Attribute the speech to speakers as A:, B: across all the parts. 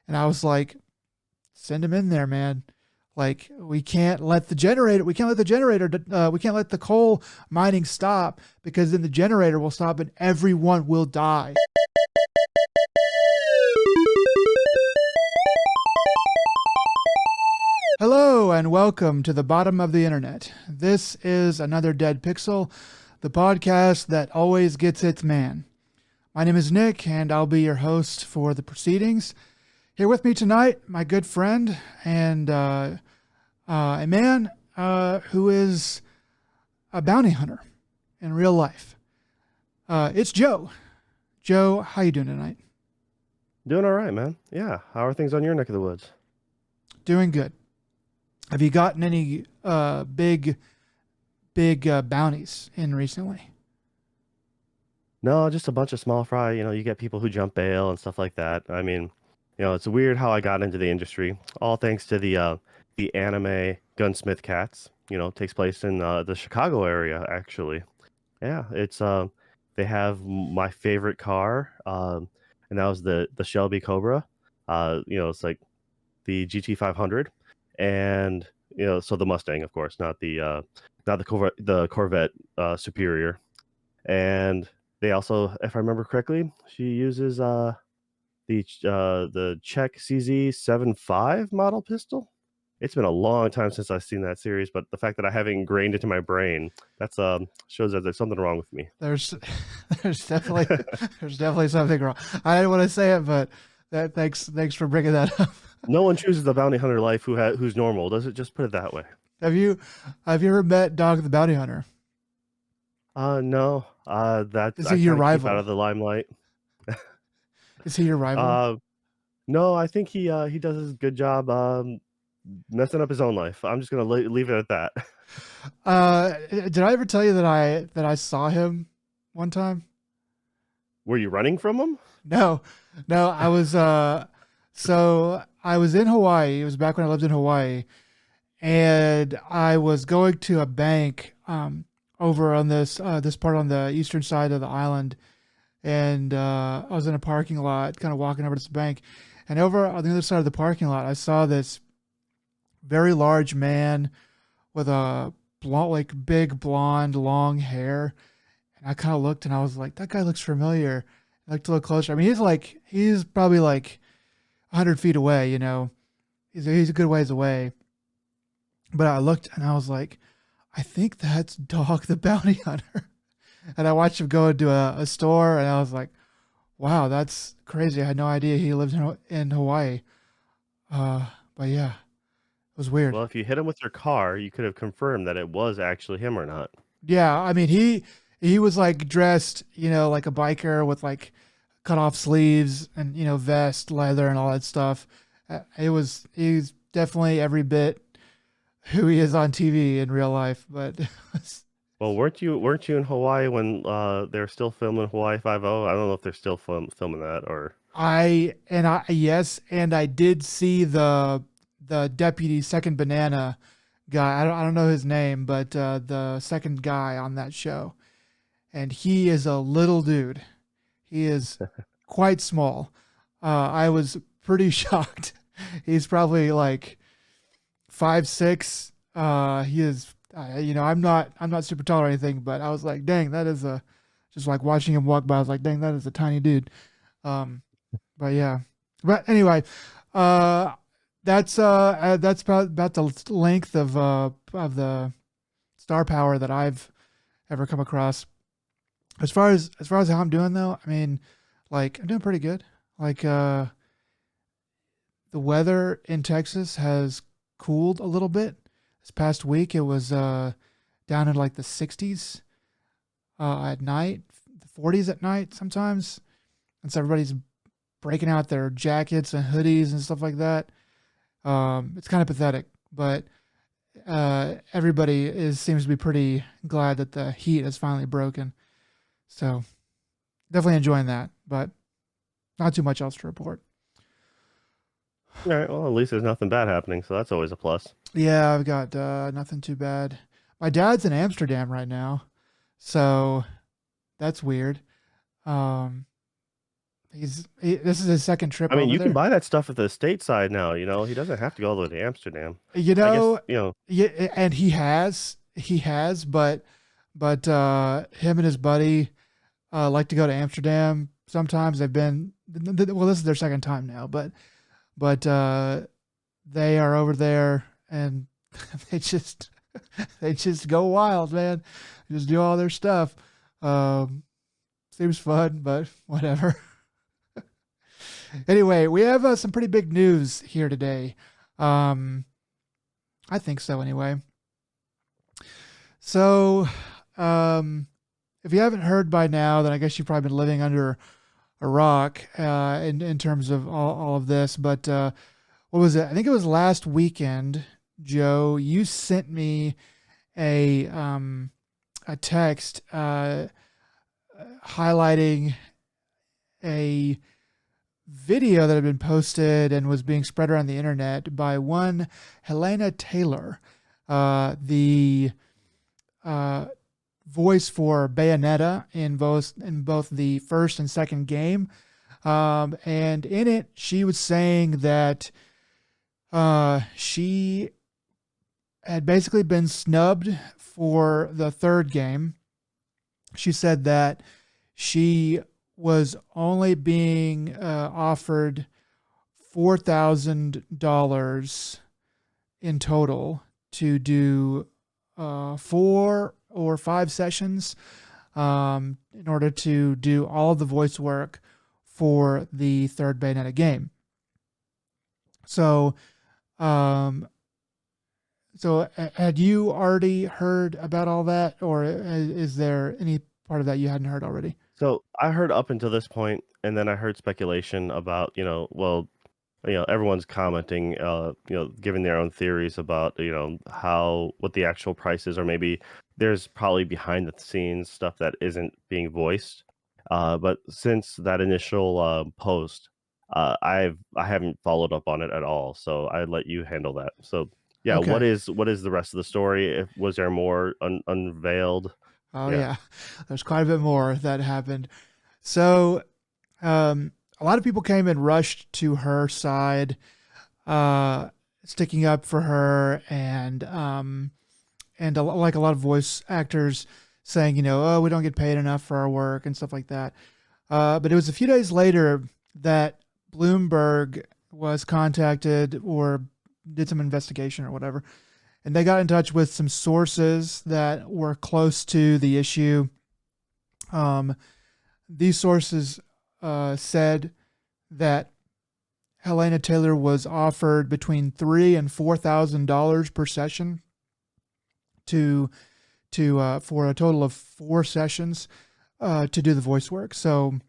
A: And I was like, send him in there, man. Like we can't let the generator, we can't let the coal mining stop because then the generator will stop and everyone will die. Hello and welcome to the bottom of the internet. This is another Dead Pixel, the podcast that always gets its man. My name is Nick and I'll be your host for the proceedings. Here with me tonight, my good friend and a man who is a bounty hunter in real life. It's Joe. Joe, how you doing tonight?
B: Doing all right, man. Yeah. How are things on your neck of the woods?
A: Doing good. Have you gotten any big bounties in recently?
B: No, just a bunch of small fry. You get people who jump bail and stuff like that. I mean, it's weird how I got into the industry. All thanks to the anime Gunsmith Cats. Takes place in the Chicago area, actually. Yeah, it's they have my favorite car, and that was the Shelby Cobra. It's like the GT 500, and so the Mustang, of course, not the Corvette Superior. And they also, if I remember correctly, she uses the Czech CZ75 model pistol. It's been a long time since I've seen that series, but the fact that I have it ingrained into my brain, that's shows that there's something wrong with me.
A: There's there's definitely there's definitely something wrong. I didn't want to say it, but thanks for bringing that up.
B: No one chooses the bounty hunter life who's normal. Does it? Just put it that way.
A: Have you ever met Dog the Bounty Hunter?
B: No. That's
A: Is
B: I
A: he your
B: try to keep out
A: rival?
B: of the limelight.
A: Is he your rival?
B: Uh, no, I think he does a good job messing up his own life. I'm just gonna leave it at that.
A: Did I ever tell you that I saw him one time?
B: Were you running from him?
A: No, no, I was so I was in Hawaii. It was back when I lived in Hawaii, and I was going to a bank over on this part on the eastern side of the island, and I was in a parking lot, kind of walking over to this bank, and over on the other side of the parking lot, I saw this very large man with a blonde, like big blonde, long hair, and I kind of looked and I was like, that guy looks familiar. I looked a little closer. I mean, he's probably like 100 feet away, he's a good ways away. But I looked and I was like, I think that's Dog the Bounty Hunter. And I watched him go into a store and I was like, wow, that's crazy. I had no idea he lived in Hawaii. But yeah, it was weird.
B: Well, if you hit him with your car, you could have confirmed that it was actually him or not.
A: Yeah, I mean, he was like dressed, like a biker with like cut off sleeves and, vest, leather and all that stuff. He's definitely every bit who he is on TV in real life, but
B: Well, weren't you in Hawaii when they're still filming Hawaii 5-0? I don't know if they're still filming that or.
A: yes, and I did see the deputy second banana guy. I don't know his name, but the second guy on that show, and he is a little dude. He is quite small. I was pretty shocked. He's probably like 5'6". He is. I'm not super tall or anything, but I was like, dang, that is a. Just like watching him walk by, I was like, dang, that is a tiny dude. But yeah. But anyway, that's about the length of the star power that I've ever come across. As far as how I'm doing though, I mean, like I'm doing pretty good. Like the weather in Texas has cooled a little bit. This past week it was down in like the 60s at night, the 40s at night sometimes. And so everybody's breaking out their jackets and hoodies and stuff like that. It's kind of pathetic, but everybody seems to be pretty glad that the heat has finally broken. So definitely enjoying that, but not too much else to report.
B: All right, well, at least there's nothing bad happening, so that's always a plus.
A: Yeah, I've got nothing too bad. My dad's in Amsterdam right now, so that's weird. Um, This is his second trip
B: I mean,
A: over
B: you can
A: there.
B: buy that stuff at the stateside now. He doesn't have to go all the way to Amsterdam.
A: You
B: I guess
A: know, yeah, and he has, but him and his buddy like to go to Amsterdam. Sometimes they've been well. This is their second time now, but they are over there and they just they just go wild, man. Just do all their stuff. Um, Seems fun, but whatever. Anyway, we have some pretty big news here today. Um, I think so, anyway. So, um, if you haven't heard by now, then I guess you've probably been living under a rock in terms of all of this. But what was it? I think it was last weekend, Joe. You sent me a a text highlighting a video that had been posted and was being spread around the internet by one Helena Taylor, the voice for Bayonetta in both the first and second game. And in it, she was saying that she had basically been snubbed for the third game. She said that she was only being offered $4,000 in total to do 4 or 5 sessions in order to do all of the voice work for the third Bayonetta game. So, um, had you already heard about all that, or is there any part of that you hadn't heard already?
B: so I heard up until this point, and then I heard speculation about, everyone's commenting, giving their own theories about, how what the actual price is, or maybe there's probably behind the scenes stuff that isn't being voiced. But since that initial post, I haven't followed up on it at all. So I'd let you handle that. So yeah, what
A: Okay.
B: is the rest of the story? If was there more unveiled?
A: Oh
B: Yeah.
A: yeah, there's quite a bit more that happened. So, a lot of people came and rushed to her side, uh, sticking up for her, and like a lot of voice actors saying, oh, we don't get paid enough for our work and stuff like that. But it was a few days later that Bloomberg was contacted or did some investigation or whatever, and they got in touch with some sources that were close to the issue. Um, these sources said that Helena Taylor was offered between $3,000 and $4,000 per session to for a total of 4 sessions to do the voice work. So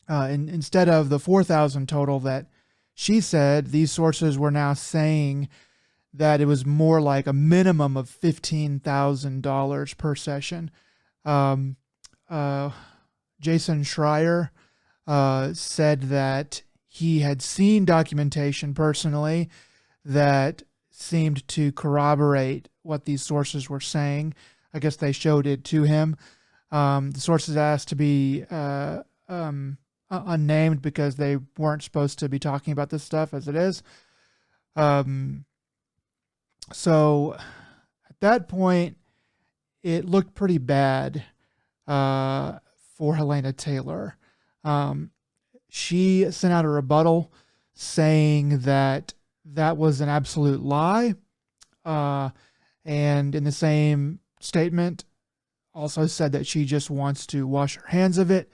A: instead of the 4,000 total that she said, these sources were now saying that it was more like a minimum of $15,000 per session. Um, uh, Jason Schreier said that he had seen documentation personally that seemed to corroborate what these sources were saying. I guess they showed it to him. The sources asked to be unnamed because they weren't supposed to be talking about this stuff as it is. Um, so at that point, it looked pretty bad for Helena Taylor. Um, she sent out a rebuttal saying that that was an absolute lie. And in the same statement, also said that she just wants to wash her hands of it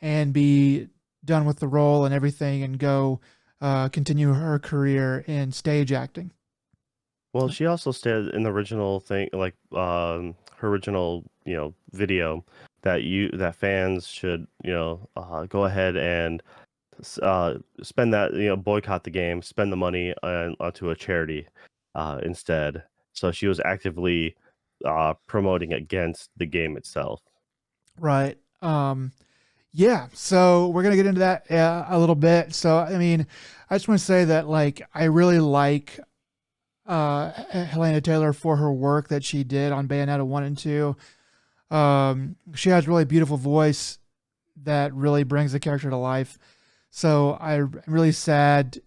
A: and be done with the role and everything and go continue her career in stage acting.
B: Well, she also said in the original thing, like her original, video, that fans should, go ahead and spend that, boycott the game, spend the money onto a charity instead. So she was actively promoting against the game itself.
A: Right. Yeah. So we're going to get into that a little bit. So, I mean, I just want to say that, like, I really like Helena Taylor for her work that she did on Bayonetta 1 and 2. She has really beautiful voice that really brings the character to life. So I'm really sad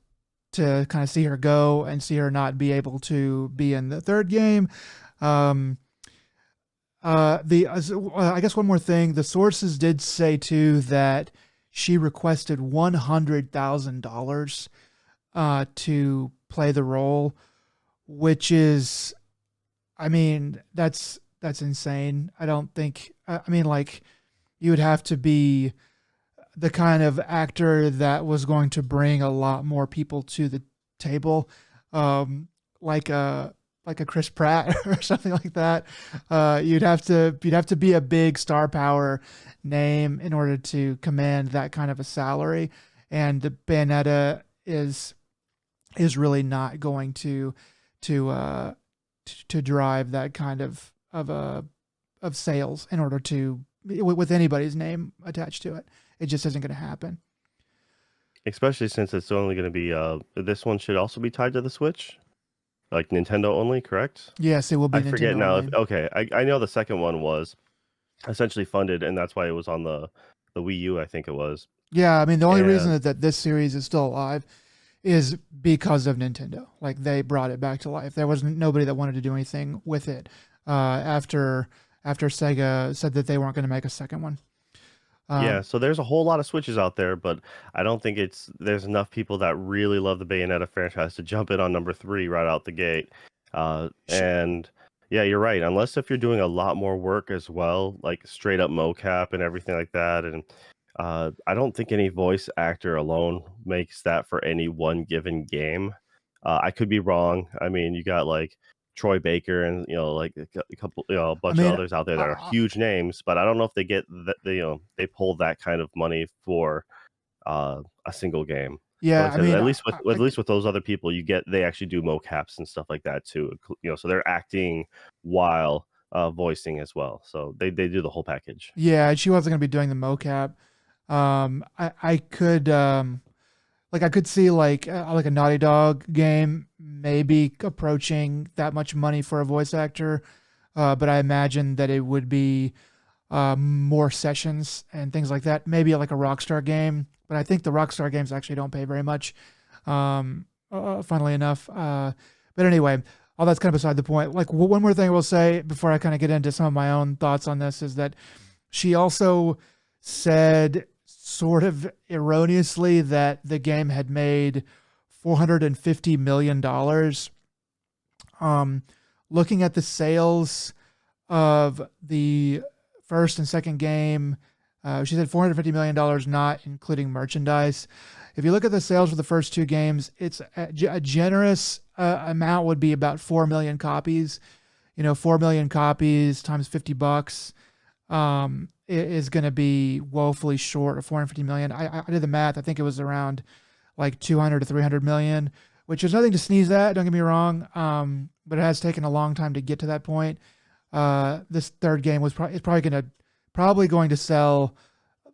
A: to kind of see her go and see her not be able to be in the third game. Um, I guess one more thing, the sources did say too that she requested $100,000 to play the role, which is, I mean, that's insane. I don't think, I mean, like, you would have to be the kind of actor that was going to bring a lot more people to the table, um, like a Chris Pratt or something like that. You'd have to be a big star power name in order to command that kind of a salary, and the Bayonetta is really not going to drive that kind of sales in order to with anybody's name attached to it. It just isn't going to happen.
B: Especially since it's only going to be this one should also be tied to the Switch, like Nintendo only, correct?
A: Yes, it will be
B: I forget
A: Nintendo
B: now.
A: only.
B: If okay, I know the second one was essentially funded, and that's why it was on the Wii U, I think it was.
A: Yeah, I mean the only reason
B: And
A: that this series is still alive is because of Nintendo. Like they brought it back to life. There was nobody that wanted to do anything with it after Sega said that they weren't going to make a second one.
B: yeah,
A: Um,
B: so there's a whole lot of Switches out there, but I don't think there's enough people that really love the Bayonetta franchise to jump in on number 3 right out the gate.
A: sh-
B: And yeah, you're right. Unless if you're doing a lot more work as well, like straight up mocap and everything like that, and I don't think any voice actor alone makes that for any one given game. I could be wrong. I mean, you got like Troy Baker and like a couple, a
A: I
B: bunch of
A: mean,
B: others out there that are
A: uh,
B: huge names, but I don't know if they get that. They pull that kind of money for a single game. But
A: yeah,
B: like
A: I
B: I said,
A: mean,
B: at least with those other people, they actually do mocaps and stuff like that too. So they're acting while voicing as well. So they do the whole package.
A: yeah, she wasn't going to be doing the mocap. I could like I could see like a Naughty Dog game maybe approaching that much money for a voice actor, but I imagine that it would be more sessions and things like that. Maybe like a Rockstar game, but I think the Rockstar games actually don't pay very much. Funnily enough, but anyway, all that's kind of beside the point. Like one more thing I will say before I kind of get into some of my own thoughts on this is that she also said sort of erroneously that the game had made $450 million. Um, Looking at the sales of the first and second game, she said $450 million, not including merchandise. If you look at the sales for the first two games, it's a generous amount would be about 4 million copies. 4 million copies times $50 is going to be woefully short of 450 million. I did the math. I think it was around like 200 to 300 million, which is nothing to sneeze at. Don't get me wrong. But it has taken a long time to get to that point. This third game is probably going to sell,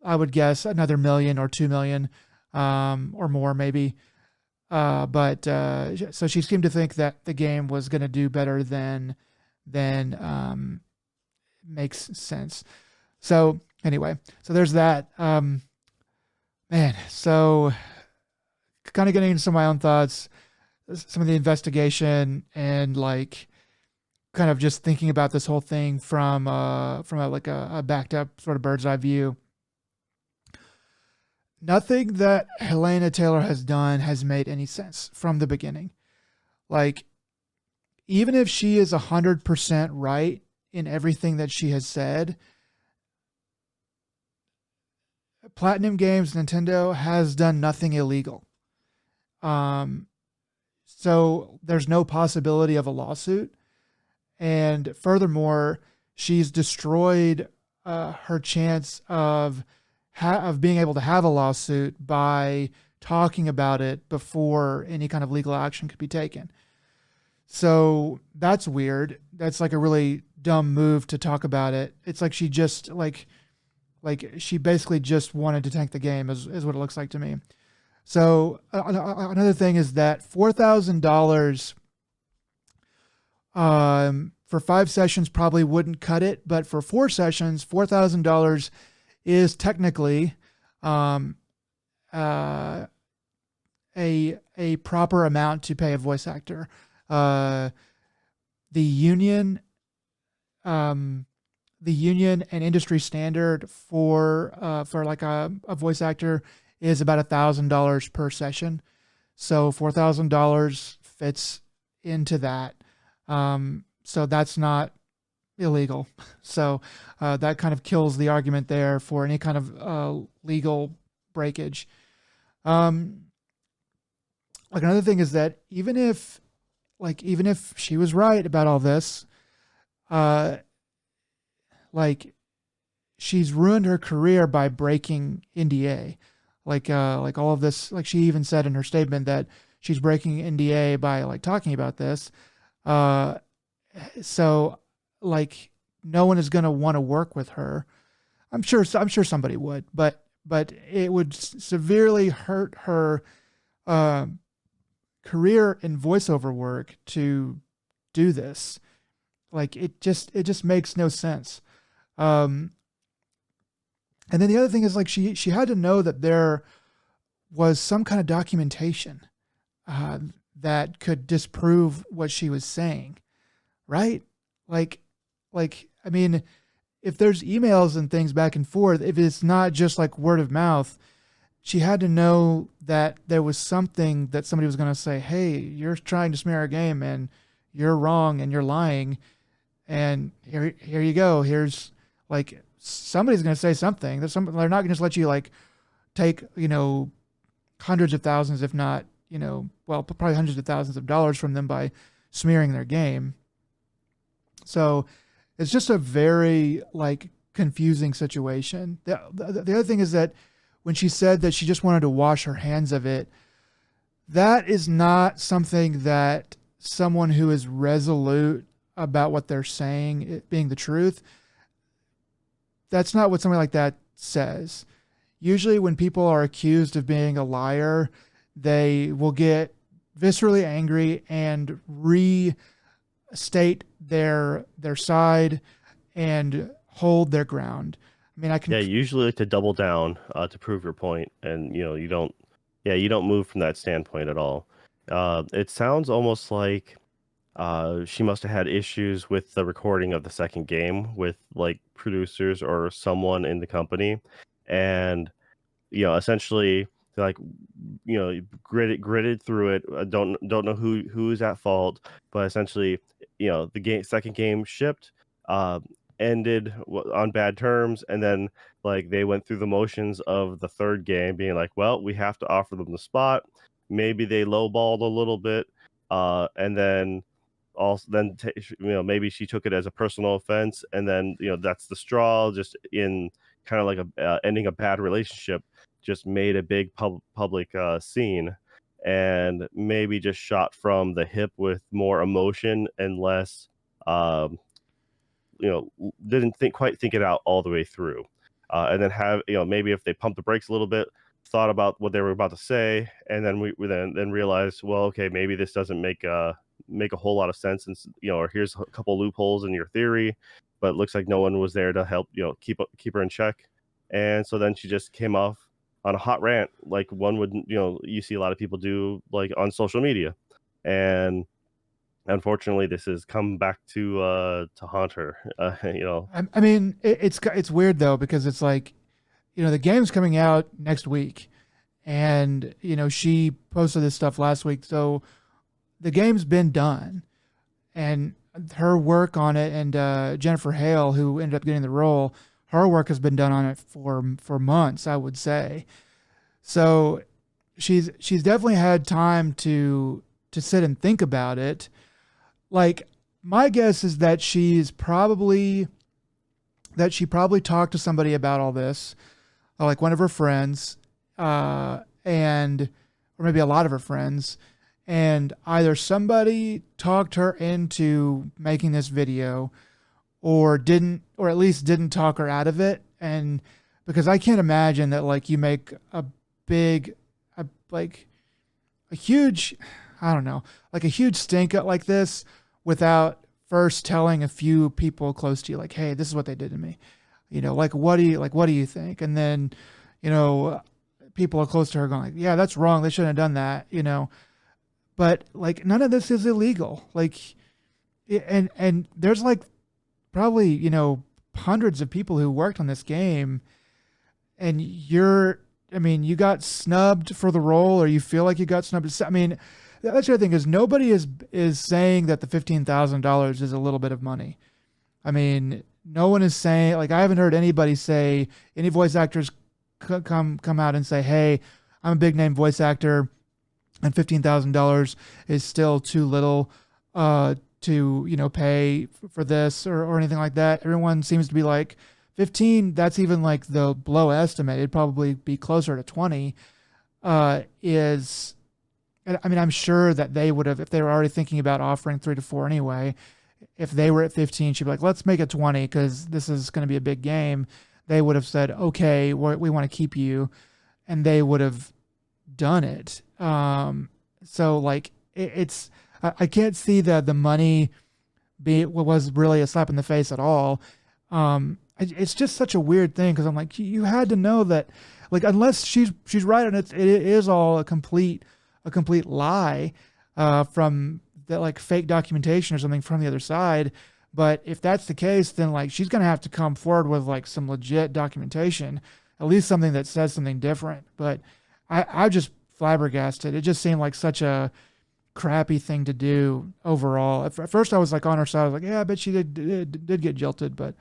A: I would guess, another million or 2 million, or more maybe. But so she seemed to think that the game was going to do better than makes sense. So anyway, so there's that. Man, so kind of getting into some of my own thoughts, some of the investigation, and like kind of just thinking about this whole thing from a backed up sort of bird's eye view. Nothing that Helena Taylor has done has made any sense from the beginning. Like, even if she is 100% right in everything that she has said, Platinum Games Nintendo has done nothing illegal. So there's no possibility of a lawsuit. And furthermore, she's destroyed her chance of being able to have a lawsuit by talking about it before any kind of legal action could be taken. So that's weird. That's like a really dumb move to talk about it. It's like she just like she basically just wanted to tank the game is what it looks like to me. So another thing is that $4,000 for 5 sessions probably wouldn't cut it, but for 4 sessions, $4,000 is technically um, uh, a proper amount to pay a voice actor. Uh, the union um, the union and industry standard for like a voice actor is about $1,000 per session. So $4,000 fits into that. So that's not illegal. So that kind of kills the argument there for any kind of legal breakage. Um, like another thing is that even if she was right about all this, uh, like she's ruined her career by breaking NDA. Like all of this, like she even said in her statement that she's breaking NDA by like talking about this. Uh, so like no one is going to want to work with her. I'm sure somebody would, but it would severely hurt her uh, career in voiceover work to do this. Like it just makes no sense. Um, and then the other thing is like she had to know that there was some kind of documentation uh, that could disprove what she was saying, right? Like I mean, if there's emails and things back and forth, if it's not just like word of mouth, she had to know that there was something that somebody was going to say, "Hey, you're trying to smear our game, and you're wrong, and you're lying." And here you go. Here's like somebody's going to say something. They're not going to just let you like take hundreds of thousands, if not well, probably hundreds of thousands of dollars from them by smearing their game. So it's just a very like confusing situation. The other thing is that when she said that she just wanted to wash her hands of it, that is not something that someone who is resolute about what they're saying, it being the truth, that's not what somebody like that says. Usually when people are accused of being a liar, they will get viscerally angry and restate their side and hold their ground. I mean, I can.
B: Yeah, you usually like to double down to prove your point, and you don't. Yeah, you don't move from that standpoint at all. It sounds almost like she must have had issues with the recording of the second game with like producers or someone in the company, and essentially like gritted through it. Don't know who's at fault, but essentially, the second game shipped, uh, ended on bad terms, and then like they went through the motions of the third game, being like, well, we have to offer them the spot. Maybe they lowballed a little bit, and then also maybe she took it as a personal offense, and then that's the straw, just in kind of like ending a bad relationship, just made a big public scene, and maybe just shot from the hip with more emotion and less, um, didn't quite think it out all the way through, and then have maybe if they pumped the brakes a little bit, thought about what they were about to say, and then we then realized, well, okay, maybe this doesn't make a whole lot of sense, and or here's a couple loopholes in your theory, but it looks like no one was there to help keep her in check, and so then she just came off on a hot rant, like one would you see a lot of people do like on social media, and unfortunately this has come back to haunt her.
A: I mean, it's weird though because it's like the game's coming out next week, and she posted this stuff last week, so the game's been done, and her work on it, and Jennifer Hale, who ended up getting the role, her work has been done on it for months, I would say. So she's definitely had time to sit and think about it. Like my guess is that she probably talked to somebody about all this, like one of her friends, and or maybe a lot of her friends, and either somebody talked her into making this video, or didn't, or at least didn't talk her out of it. And because I can't imagine that like you make a big, like a huge, I don't know, like a huge stink up like this without first telling a few people close to you, like, hey, this is what they did to me. like what do you think? And then, you know, people are close to her going like, yeah, that's wrong. They shouldn't have done that. But like none of this is illegal. Like, and there's like probably hundreds of people who worked on this game, and I mean, you got snubbed for the role, or you feel like you got snubbed. I mean, that's the other thing is nobody is saying that the $15,000 is a little bit of money. I mean, no one is saying, like, I haven't heard anybody say, any voice actors come out and say, hey, I'm a big name voice actor, and $15,000 is still too little to pay for this or anything like that. Everyone seems to be like 15. That's even like the low estimate. It'd probably be closer to 20. Is I mean, I'm sure that they would have, if they were already thinking about offering 3 to 4 anyway. If they were at 15, she'd be like, let's make it 20 because this is going to be a big game. They would have said, okay, we want to keep you, and they would have done it. So like it's I can't see that the money was really a slap in the face at all. It's just such a weird thing because I'm like, you had to know that, like, unless she's right and it is all a complete lie from that, like, fake documentation or something from the other side. But if that's the case, then like she's gonna have to come forward with like some legit documentation, at least something that says something different. But I just flabbergasted. It just seemed like such a crappy thing to do overall. At first, I was like on her side. I was like, yeah, I bet she did get jilted. But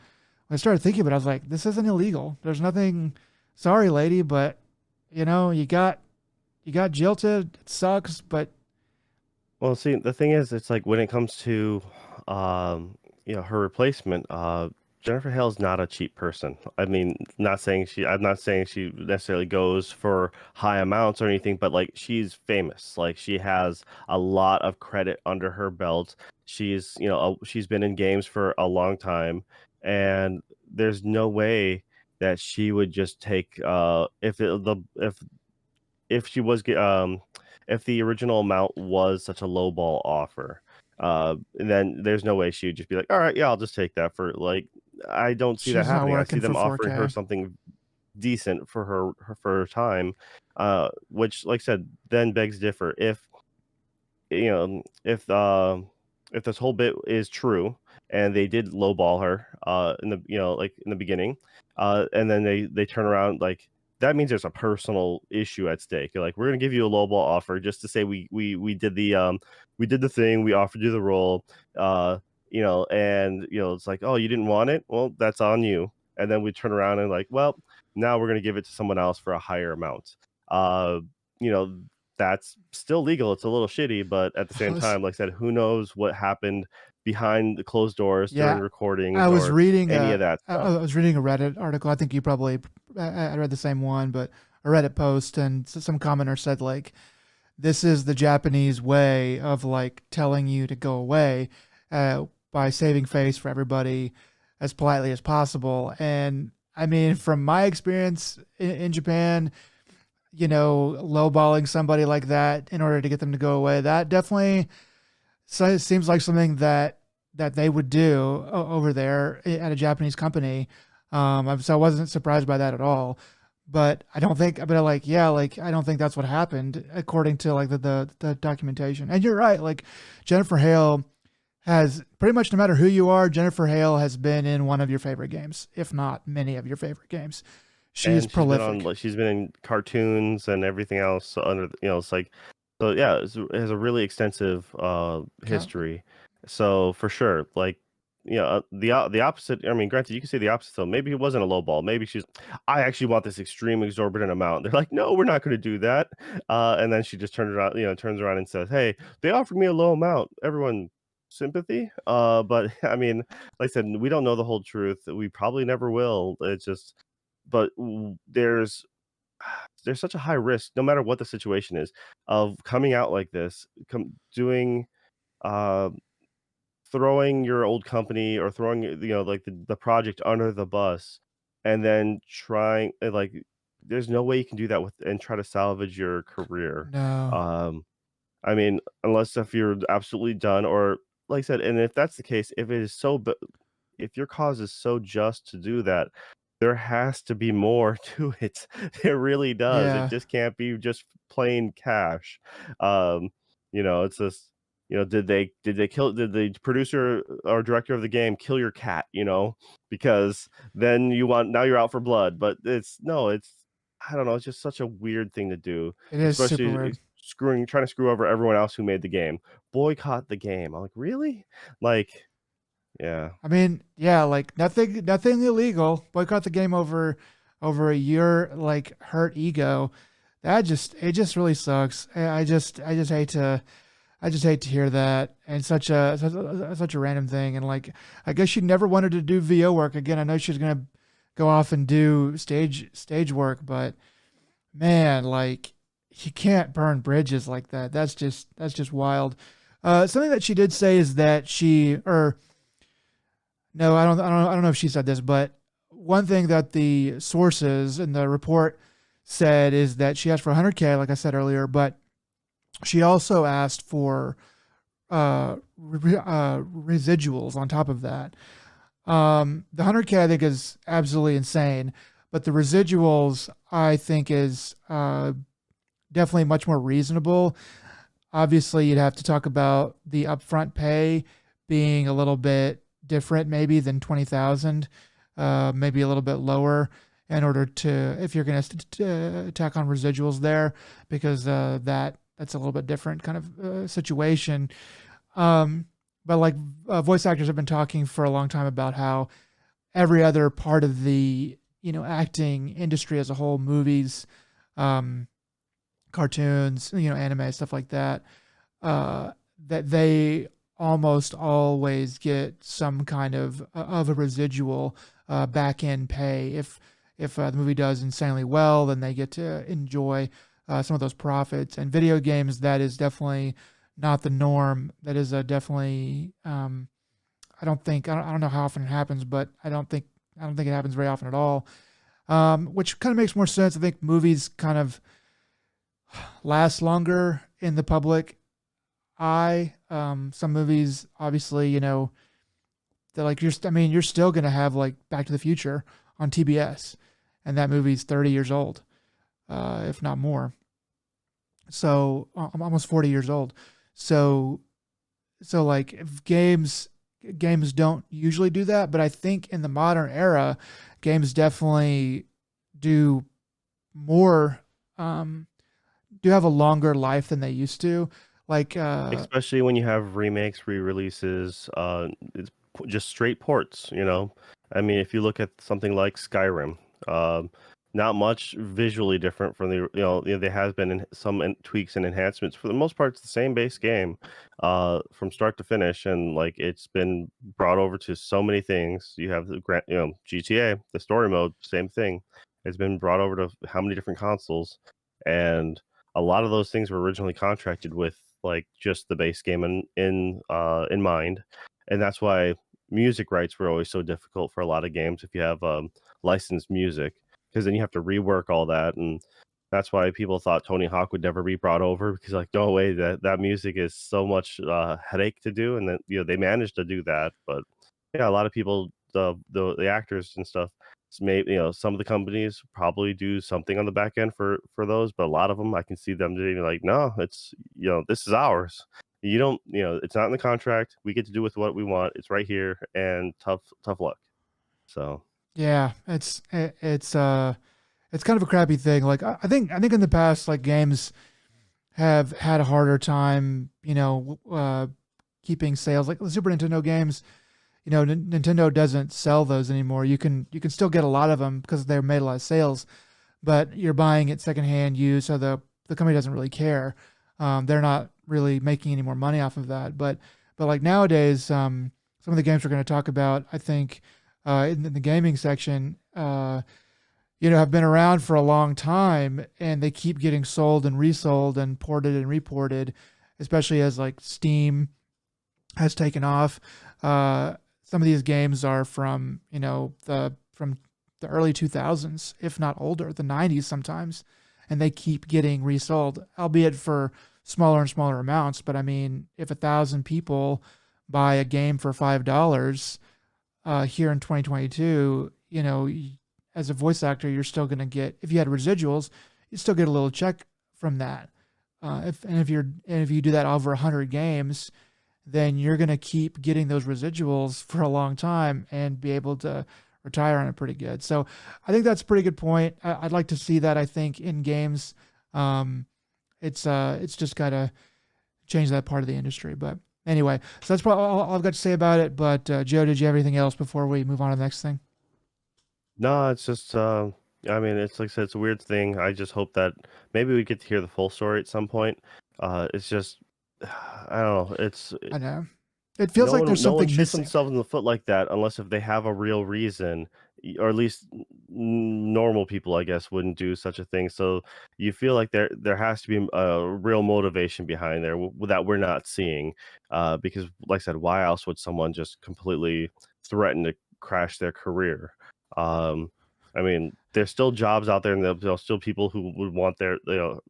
A: when I started thinking about it, I was like, this isn't illegal. There's nothing. Sorry, lady, but you got jilted. It sucks, but
B: Well, see, the thing is, it's like when it comes to, her replacement, Jennifer Hale's not a cheap person. I mean, I'm not saying she necessarily goes for high amounts or anything, but like she's famous. Like she has a lot of credit under her belt. She's been in games for a long time, and there's no way that she would just take, if she was if the original amount was such a low ball offer, then there's no way she would just be like, all right, yeah, I'll just take that. For like, I don't see that
A: she's not
B: happening. I see
A: working for
B: them offering her
A: 4K.
B: something decent for her time, which, like I said, then begs differ. You know, if this whole bit is true and they did lowball her in the like in the beginning, and then they turn around, like that means there's a personal issue at stake. You're like, we're gonna give you a lowball offer just to say we did the thing, we offered you the role, and it's like, oh, you didn't want it, well, that's on you. And then we turn around and like, well, now we're gonna give it to someone else for a higher amount. uh you know that's still legal. It's a little shitty, but at the
A: I
B: same
A: was
B: time, like I said, who knows what happened behind the closed doors during
A: Yeah, I
B: recordings
A: was
B: or
A: reading
B: any of
A: a
B: that
A: I
B: stuff.
A: I was reading a Reddit article. I think you probably I read the same one, but a Reddit post, and some commenter said like, this is the Japanese way of like telling you to go away, by saving face for everybody as politely as possible. And I mean, from my experience in Japan, lowballing somebody like that in order to get them to go away, that definitely, so it seems like something that they would do over there at a Japanese company. So I wasn't surprised by that at all. But I don't think, but like, yeah, like I don't think that's what happened according to like the documentation. And you're right, like Jennifer Hale has pretty much, no matter who you are, Jennifer Hale has been in one of your favorite games, if not many of your favorite games. She is
B: And
A: prolific.
B: she's been in cartoons and everything else. So under it's like, so yeah, it has a really extensive
A: Yeah.
B: history. So for sure, like, the opposite. I mean, granted, you can say the opposite. So maybe it wasn't a low ball. Maybe I actually want this extreme exorbitant amount. They're like, no, we're not going to do that. And then she just turns around and says, hey, they offered me a low amount. Everyone, sympathy. But I mean, like I said, we don't know the whole truth. We probably never will. It's just, but there's such a high risk, no matter what the situation is, of coming out like this, doing, uh, throwing your old company or throwing, like the project under the bus, and then trying, like, there's no way you can do that with and try to salvage your career.
A: No.
B: Um, I mean, unless if you're absolutely done, or like I said, and if that's the case, if your cause is so just to do that, there has to be more to it. There really does. It
A: Yeah,
B: just can't be just plain cash. Um, it's just, did the producer or director of the game kill your cat, Because then now you're out for blood. But it's no, it's I don't know, it's just such a weird thing to do,
A: it is super
B: especially
A: weird.
B: trying to screw over everyone else who made the game. Boycott the game. I'm like, really? Like, yeah.
A: I mean, yeah, like nothing illegal. Boycott the game over your like hurt ego. It just really sucks. I just hate to hear that, and such a random thing. And like, I guess she never wanted to do VO work again. I know she's gonna go off and do stage work, but man, like, you can't burn bridges like that. That's just wild. Something that she did say is that she or no, I don't know if she said this, but one thing that the sources in the report said is that she asked for 100K, like I said earlier, but she also asked for residuals on top of that. The 100K I think is absolutely insane, but the residuals I think is definitely much more reasonable. Obviously, you'd have to talk about the upfront pay being a little bit different, maybe than 20,000, maybe a little bit lower in order to if you're going to tack on residuals there, because that's a little bit different kind of situation. But like voice actors have been talking for a long time about how every other part of the acting industry as a whole, movies, um, cartoons, anime, stuff like that, that they almost always get some kind of a residual back end pay. If the movie does insanely well, then they get to enjoy some of those profits. And video games, that is definitely not the norm. That is definitely I don't know how often it happens, but I don't think it happens very often at all. Which kind of makes more sense. I think movies kind of last longer in the public eye. Some movies, obviously, they're like you're still gonna have like Back to the Future on TBS, and that movie's 30 years old, if not more. So I'm almost 40 years old. So like if games don't usually do that, but I think in the modern era, games definitely do more do have a longer life than they used to. Like
B: Especially when you have remakes, re-releases, it's just straight ports, I mean, if you look at something like Skyrim, um, not much visually different from there has been some tweaks and enhancements. For the most part, it's the same base game, from start to finish, and like it's been brought over to so many things. You have GTA, the story mode, same thing. It's been brought over to how many different consoles, and a lot of those things were originally contracted with like just the base game in mind, and that's why music rights were always so difficult for a lot of games if you have licensed music, because then you have to rework all that, and that's why people thought Tony Hawk would never be brought over, because like no way, that music is so much headache to do, and then they managed to do that. But yeah, a lot of people, the actors and stuff, maybe some of the companies probably do something on the back end for those, but a lot of them I can see them being like, no, it's this is ours. You don't, it's not in the contract. We get to do with what we want. It's right here, and tough luck. So
A: yeah, it's kind of a crappy thing. Like I think in the past, like games have had a harder time, keeping sales. Like the Super Nintendo games, Nintendo doesn't sell those anymore. You can still get a lot of them because they made a lot of sales, but you're buying it secondhand used, so the company doesn't really care. They're not really making any more money off of that. But like nowadays, some of the games we're going to talk about, I think, in the gaming section, have been around for a long time, and they keep getting sold and resold and ported and reported, especially as like Steam has taken off. Some of these games are from from the early 2000s, if not older, the 90s sometimes, and they keep getting resold, albeit for smaller and smaller amounts. But I mean, if 1,000 people buy a game for $5 here in 2022, as a voice actor, you're still going to get, if you had residuals, you still get a little check from that. If you do that over 100 games, then you're going to keep getting those residuals for a long time and be able to retire on it pretty good. So I think that's a pretty good point. I'd like to see that, I think, in games. It's just got to change that part of the industry. But anyway, so that's probably all I've got to say about it. But Joe, did you have anything else before we move on to the next thing?
B: No, it's just I mean, it's like I said, it's a weird thing. I just hope that maybe we get to hear the full story at some point. It's just I don't know.
A: I know. It feels like there's
B: No one
A: something
B: shoots
A: missing.
B: themselves in the foot like that unless if they have a real reason, or at least normal people, I guess, wouldn't do such a thing. So you feel like there has to be a real motivation behind there that we're not seeing, because, like I said, why else would someone just completely threaten to crash their career? Um, I mean, there's still jobs out there, and there's still people who would want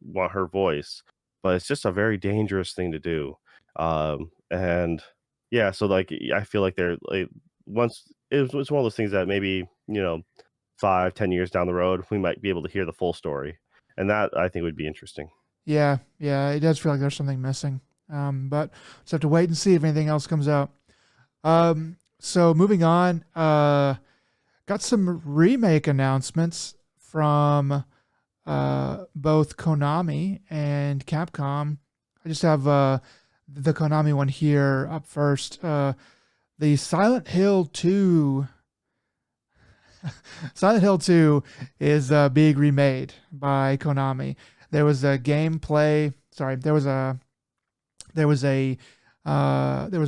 B: want her voice, but it's just a very dangerous thing to do. And yeah, so like I feel like they're like once it's one of those things that maybe 5-10 years down the road we might be able to hear the full story, and that I think would be interesting.
A: Yeah, yeah, it does feel like there's something missing. But just have to wait and see if anything else comes out. So moving on, got some remake announcements from both Konami and Capcom. I just have the Konami one here up first. The Silent Hill 2. Silent Hill 2 is being remade by Konami. There was a gameplay. Sorry, there was a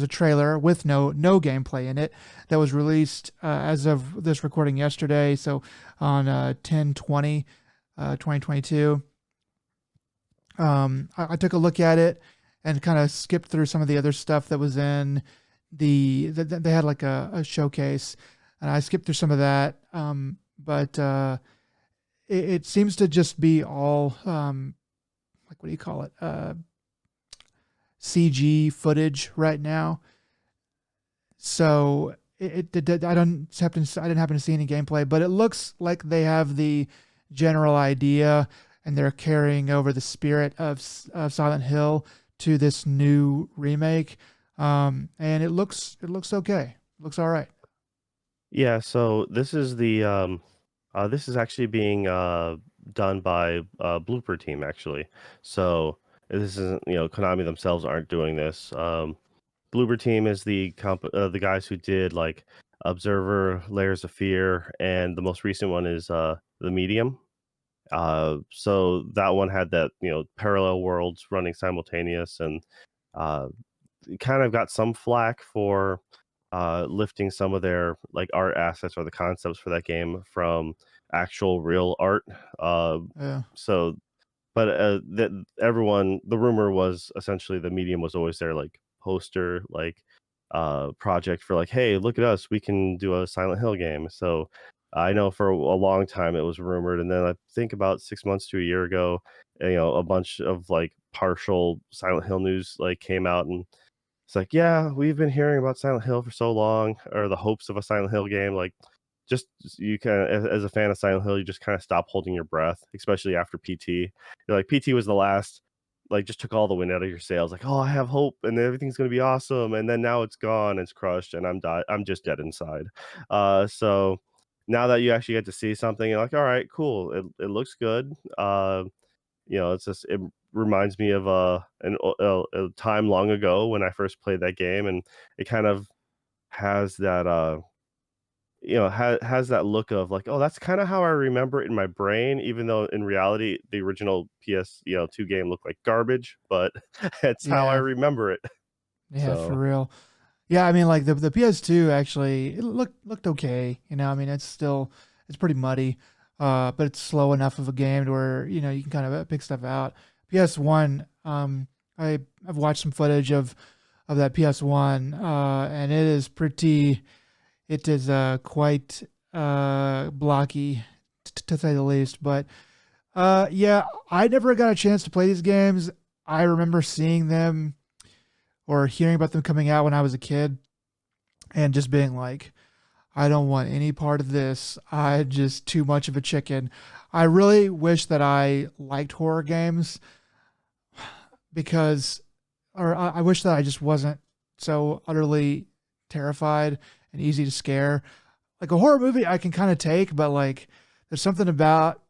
A: trailer with no gameplay in it that was released as of this recording yesterday. So on 10/20/2022. I took a look at it and kind of skipped through some of the other stuff that was in they had like a showcase, and I skipped through some of that. But it seems to just be all like, what do you call it? CG footage right now. So I didn't happen to see any gameplay, but it looks like they have the general idea, and they're carrying over the spirit of Silent Hill to this new remake. And it looks okay. It looks all right.
B: Yeah, so this is actually being done by Blooper Team actually. So this isn't, Konami themselves aren't doing this. Blooper Team is the guys who did like Observer, Layers of Fear, and the most recent one is The Medium. So that one had that, parallel worlds running simultaneous, and uh, kind of got some flack for lifting some of their like art assets or the concepts for that game from actual real art.
A: Yeah.
B: So, but that the rumor was essentially The Medium was always their like poster, like project for like, hey, look at us, we can do a Silent Hill game. So I know for a long time it was rumored, and then I think about 6 months to a year ago, a bunch of like partial Silent Hill news like came out, and it's like, yeah, we've been hearing about Silent Hill for so long, or the hopes of a Silent Hill game. Like, just you kind of, as a fan of Silent Hill, you just kind of stop holding your breath, especially after PT. You're like, PT was the last, like, just took all the wind out of your sails. Like, oh, I have hope, and everything's gonna be awesome, and then now it's gone, it's crushed, and I'm just dead inside. So now that you actually get to see something, you're like, all right, cool, it looks good. It's just it reminds me of a time long ago when I first played that game, and it kind of has that has that look of like, oh, that's kind of how I remember it in my brain, even though in reality the original PS 2 game looked like garbage, but it's how I
A: Yeah.
B: remember it.
A: Yeah, for
B: So
A: real. Yeah, I mean, like the PS2 actually, it looked okay. I mean, it's pretty muddy, but it's slow enough of a game to where you can kind of pick stuff out. PS1, I've watched some footage of that PS1, and it is pretty. It is quite blocky, to say the least. But yeah, I never got a chance to play these games. I remember seeing them or hearing about them coming out when I was a kid, and just being like, I don't want any part of this. I just too much of a chicken. I really wish that I liked horror games because, or I wish that I just wasn't so utterly terrified and easy to scare. Like a horror movie, I can kind of take, but like there's something about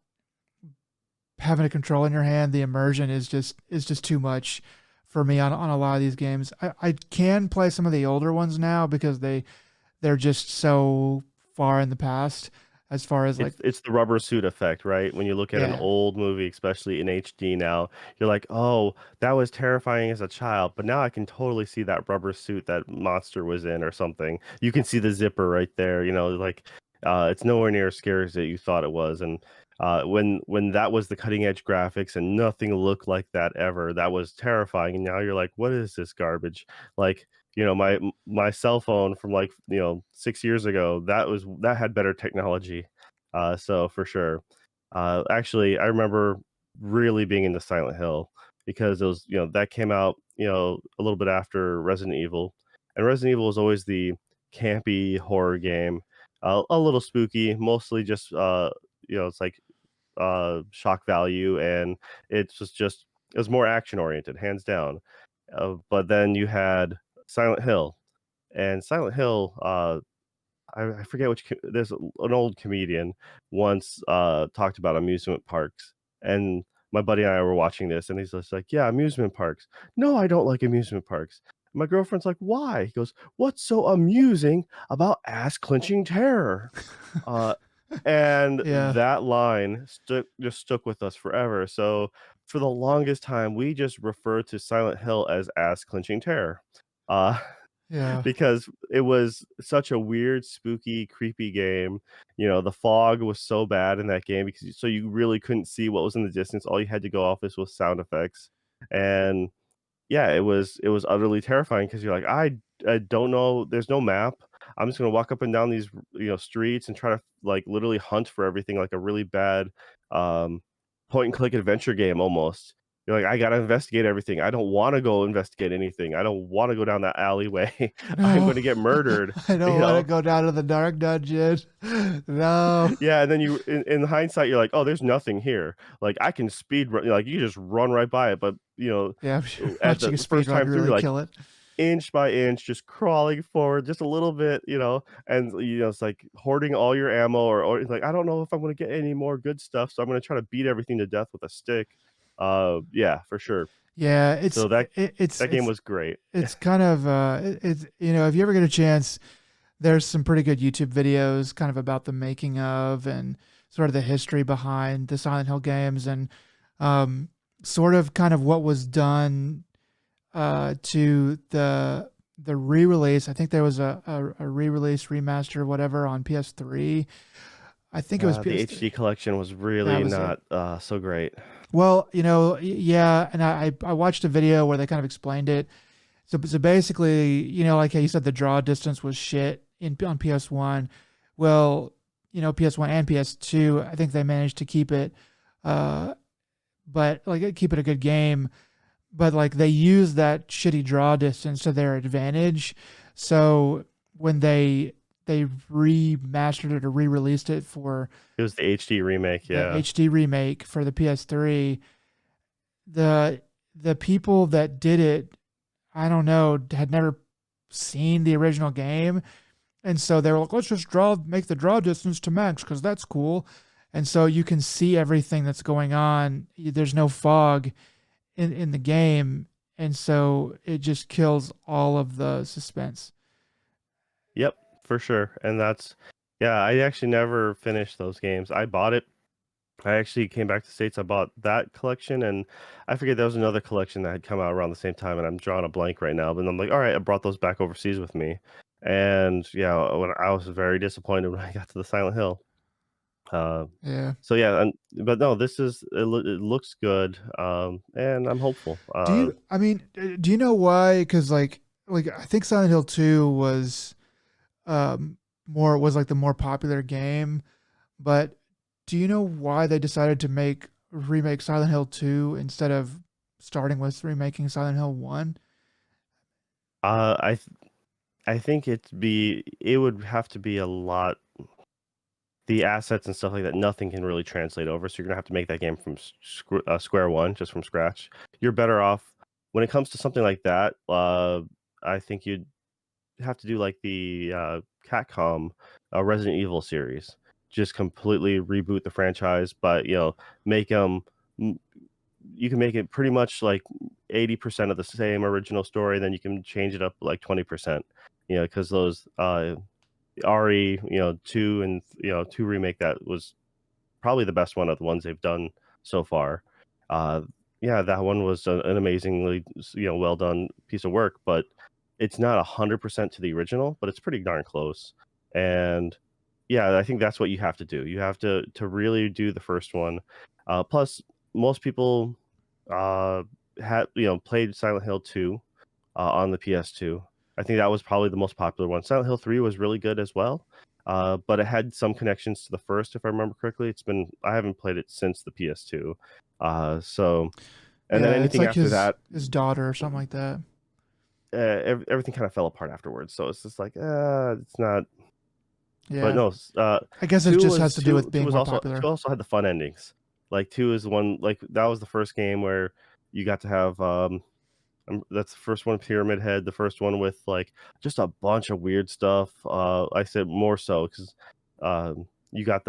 A: having a control in your hand. The immersion is just too much for me on a lot of these games. I can play some of the older ones now because they're just so far in the past as far as like
B: It's the rubber suit effect, right? When you look at an
A: yeah,
B: old movie, especially in HD now, you're like, "Oh, that was terrifying as a child, but now I can totally see that rubber suit that monster was in or something." You can see the zipper right there, like it's nowhere near as scary as you thought it was. And when that was the cutting edge graphics and nothing looked like that ever, that was terrifying. And now you're like, "What is this garbage?" Like, my cell phone from like 6 years ago, that had better technology, so for sure. Actually, I remember really being into Silent Hill because it was, that came out, a little bit after Resident Evil, and Resident Evil was always the campy horror game, a little spooky, mostly just, it's like shock value, and it was more action oriented, hands down. But then you had Silent Hill, and Silent Hill, I forget there's an old comedian once talked about amusement parks, and my buddy and I were watching this, and he's just like, "Yeah, amusement parks. No, I don't like amusement parks." My girlfriend's like, "Why?" He goes, "What's so amusing about ass clenching terror?" Uh, and
A: yeah,
B: that line stuck with us forever. So for the longest time, we just referred to Silent Hill as ass clenching terror. Uh,
A: yeah.
B: because it was such a weird, spooky, creepy game. The fog was so bad in that game because so you really couldn't see what was in the distance. All you had to go off is with sound effects. And yeah, it was utterly terrifying because you're like, I don't know, there's no map. I'm just gonna walk up and down these, streets and try to like literally hunt for everything like a really bad um point and click adventure game almost. You're like, I gotta investigate everything. I don't wanna go investigate anything. I don't wanna go down that alleyway. I'm
A: No,
B: gonna get murdered,
A: I don't
B: you
A: want to
B: know?
A: go down to the dark dungeon. No.
B: Yeah, and then in hindsight, you're like, oh, there's nothing here. Like I can speed run, like you just run right by it. But
A: Yeah,
B: at
A: watching
B: the
A: a
B: first
A: speed run
B: time through, you're
A: really
B: like,
A: kill it.
B: inch by inch, just crawling forward just a little bit, and it's like hoarding all your ammo, or it's like I don't know if I'm gonna get any more good stuff, so I'm gonna try to beat everything to death with a stick. Yeah, for sure.
A: Yeah,
B: So that
A: it's
B: that game
A: it's
B: was great.
A: it's kind of it's if you ever get a chance, there's some pretty good YouTube videos kind of about the making of and sort of the history behind the Silent Hill games and um, sort of kind of what was done to the re-release. I think there was a re-release remaster whatever on PS3. I think it was
B: The
A: PS3.
B: HD collection was
A: That
B: really
A: was it.
B: not so great.
A: Well, yeah, and I watched a video where they kind of explained it. So basically, like how you said the draw distance was shit in on PS1. Well, PS1 and PS2, I think they managed to keep it, uh, but like keep it a good game. But like they use that shitty draw distance to their advantage. So when they remastered it or re-released it for
B: It was the HD remake,
A: the
B: yeah.
A: HD remake for the PS3, the the people that did it, I don't know, had never seen the original game, and so they were like, let's just make the draw distance to max because that's cool, and so you can see everything that's going on. There's no fog in the game, and so it just kills all of the suspense.
B: Yep, for sure. And yeah, I actually never finished those games. I bought it. I actually came back to States. I bought that collection, and I forget there was another collection that had come out around the same time, and I'm drawing a blank right now. But I'm like, all right, I brought those back overseas with me. And yeah, when I was very disappointed when I got to the Silent Hill. Uh,
A: Yeah.
B: so yeah, but no, it looks good, and I'm hopeful.
A: Do you? I mean, do you know why? Because like I think Silent Hill 2 was more was like the more popular game, but do you know why they decided to remake Silent Hill 2 instead of starting with remaking Silent Hill 1?
B: I I think it would have to be a lot. The assets and stuff like that, nothing can really translate over. So you're gonna have to make that game from square one, just from scratch. You're better off when it comes to something like that. I think you'd have to do like the Capcom Resident Evil series, just completely reboot the franchise, but make them. You can make it pretty much like 80% of the same original story, then you can change it up like 20%. Because those RE, 2 and 2 remake, that was probably the best one of the ones they've done so far. Uh, yeah, that one was an amazingly, well done piece of work, but it's not 100% to the original, but it's pretty darn close. And yeah, I think that's what you have to do. You have to really do the first one. Plus, most people had played Silent Hill 2 on the PS2. I think that was probably the most popular one. Silent Hill 3 was really good as well, but it had some connections to the first, if I remember correctly. I haven't played it since the PS2. So, and then
A: Yeah, it's
B: anything
A: like
B: after that,
A: his daughter or something like that.
B: everything kind of fell apart afterwards. So it's just like, it's not. But
A: Yeah,
B: no,
A: I guess it just has to do with being more popular.
B: two also had the fun endings. Like two is the one, like that was the first game where you got to have that's the first one, Pyramid Head. The first one with like just a bunch of weird stuff. I said more so because you got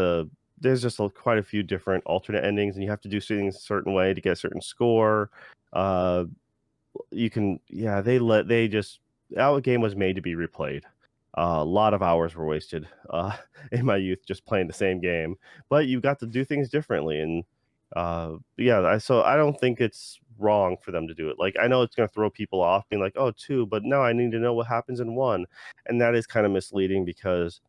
B: there's just quite a few different alternate endings, and you have to do things a certain way to get a certain score. Uh, you can, yeah, they just that game was made to be replayed. A lot of hours were wasted in my youth just playing the same game, but you got to do things differently. And yeah, so I don't think it's wrong for them to do it. Like, I know it's going to throw people off being like, oh, two, but no, I need to know what happens in one. And that is kind of misleading because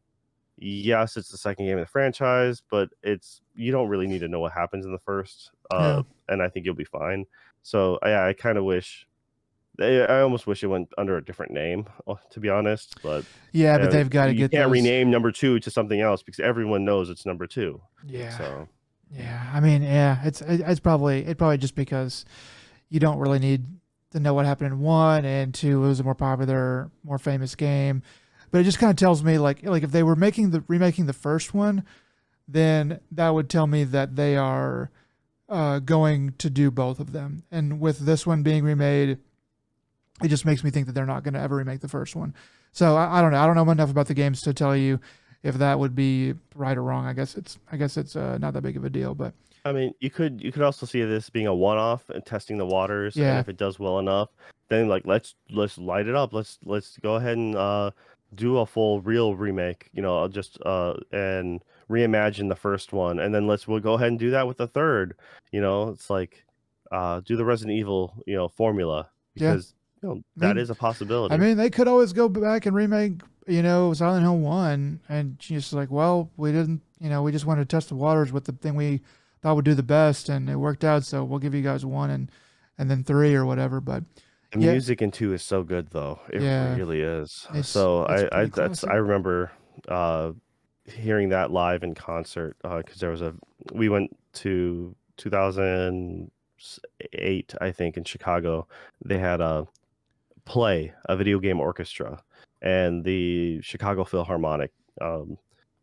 B: yes, it's the second game of the franchise, but you don't really need to know what happens in the first.
A: Yeah,
B: And I think you'll be fine. So yeah, I kind of wish I almost wish it went under a different name, to be honest. But
A: yeah, but they've got to
B: you
A: get
B: can't
A: those.
B: rename number two to something else because everyone knows it's number two.
A: Yeah,
B: So
A: yeah. I mean, yeah, it's probably just because you don't really need to know what happened in one, and two, it was a more popular, more famous game. But it just kind of tells me like if they were remaking the first one, then that would tell me that they are going to do both of them. And with this one being remade, it just makes me think that they're not going to ever remake the first one. So I don't know. I don't know enough about the games to tell you if that would be right or wrong. I guess it's not that big of a deal. But
B: I mean, you could also see this being a one-off and testing the waters, and
A: yeah,
B: if it does well enough, then like let's light it up. Let's go ahead and do a full real remake. Just and reimagine the first one, and then we'll go ahead and do that with the third. It's like do the Resident Evil formula
A: yeah.
B: because
A: I
B: that
A: mean,
B: is a
A: I
B: possibility.
A: mean, they could always go back and remake, Silent Hill 1. And she's like, well, we didn't, we just wanted to test the waters with the thing we thought would do the best. And it worked out. So we'll give you guys 1 and then 3 or whatever. But
B: The
A: yeah,
B: music in two is so good though. It
A: yeah,
B: really is.
A: it's
B: So
A: it's
B: I
A: pretty
B: that's
A: classic.
B: I remember uh hearing that live in concert because we went to 2008, I think, in Chicago. They had a video game orchestra, and the Chicago Philharmonic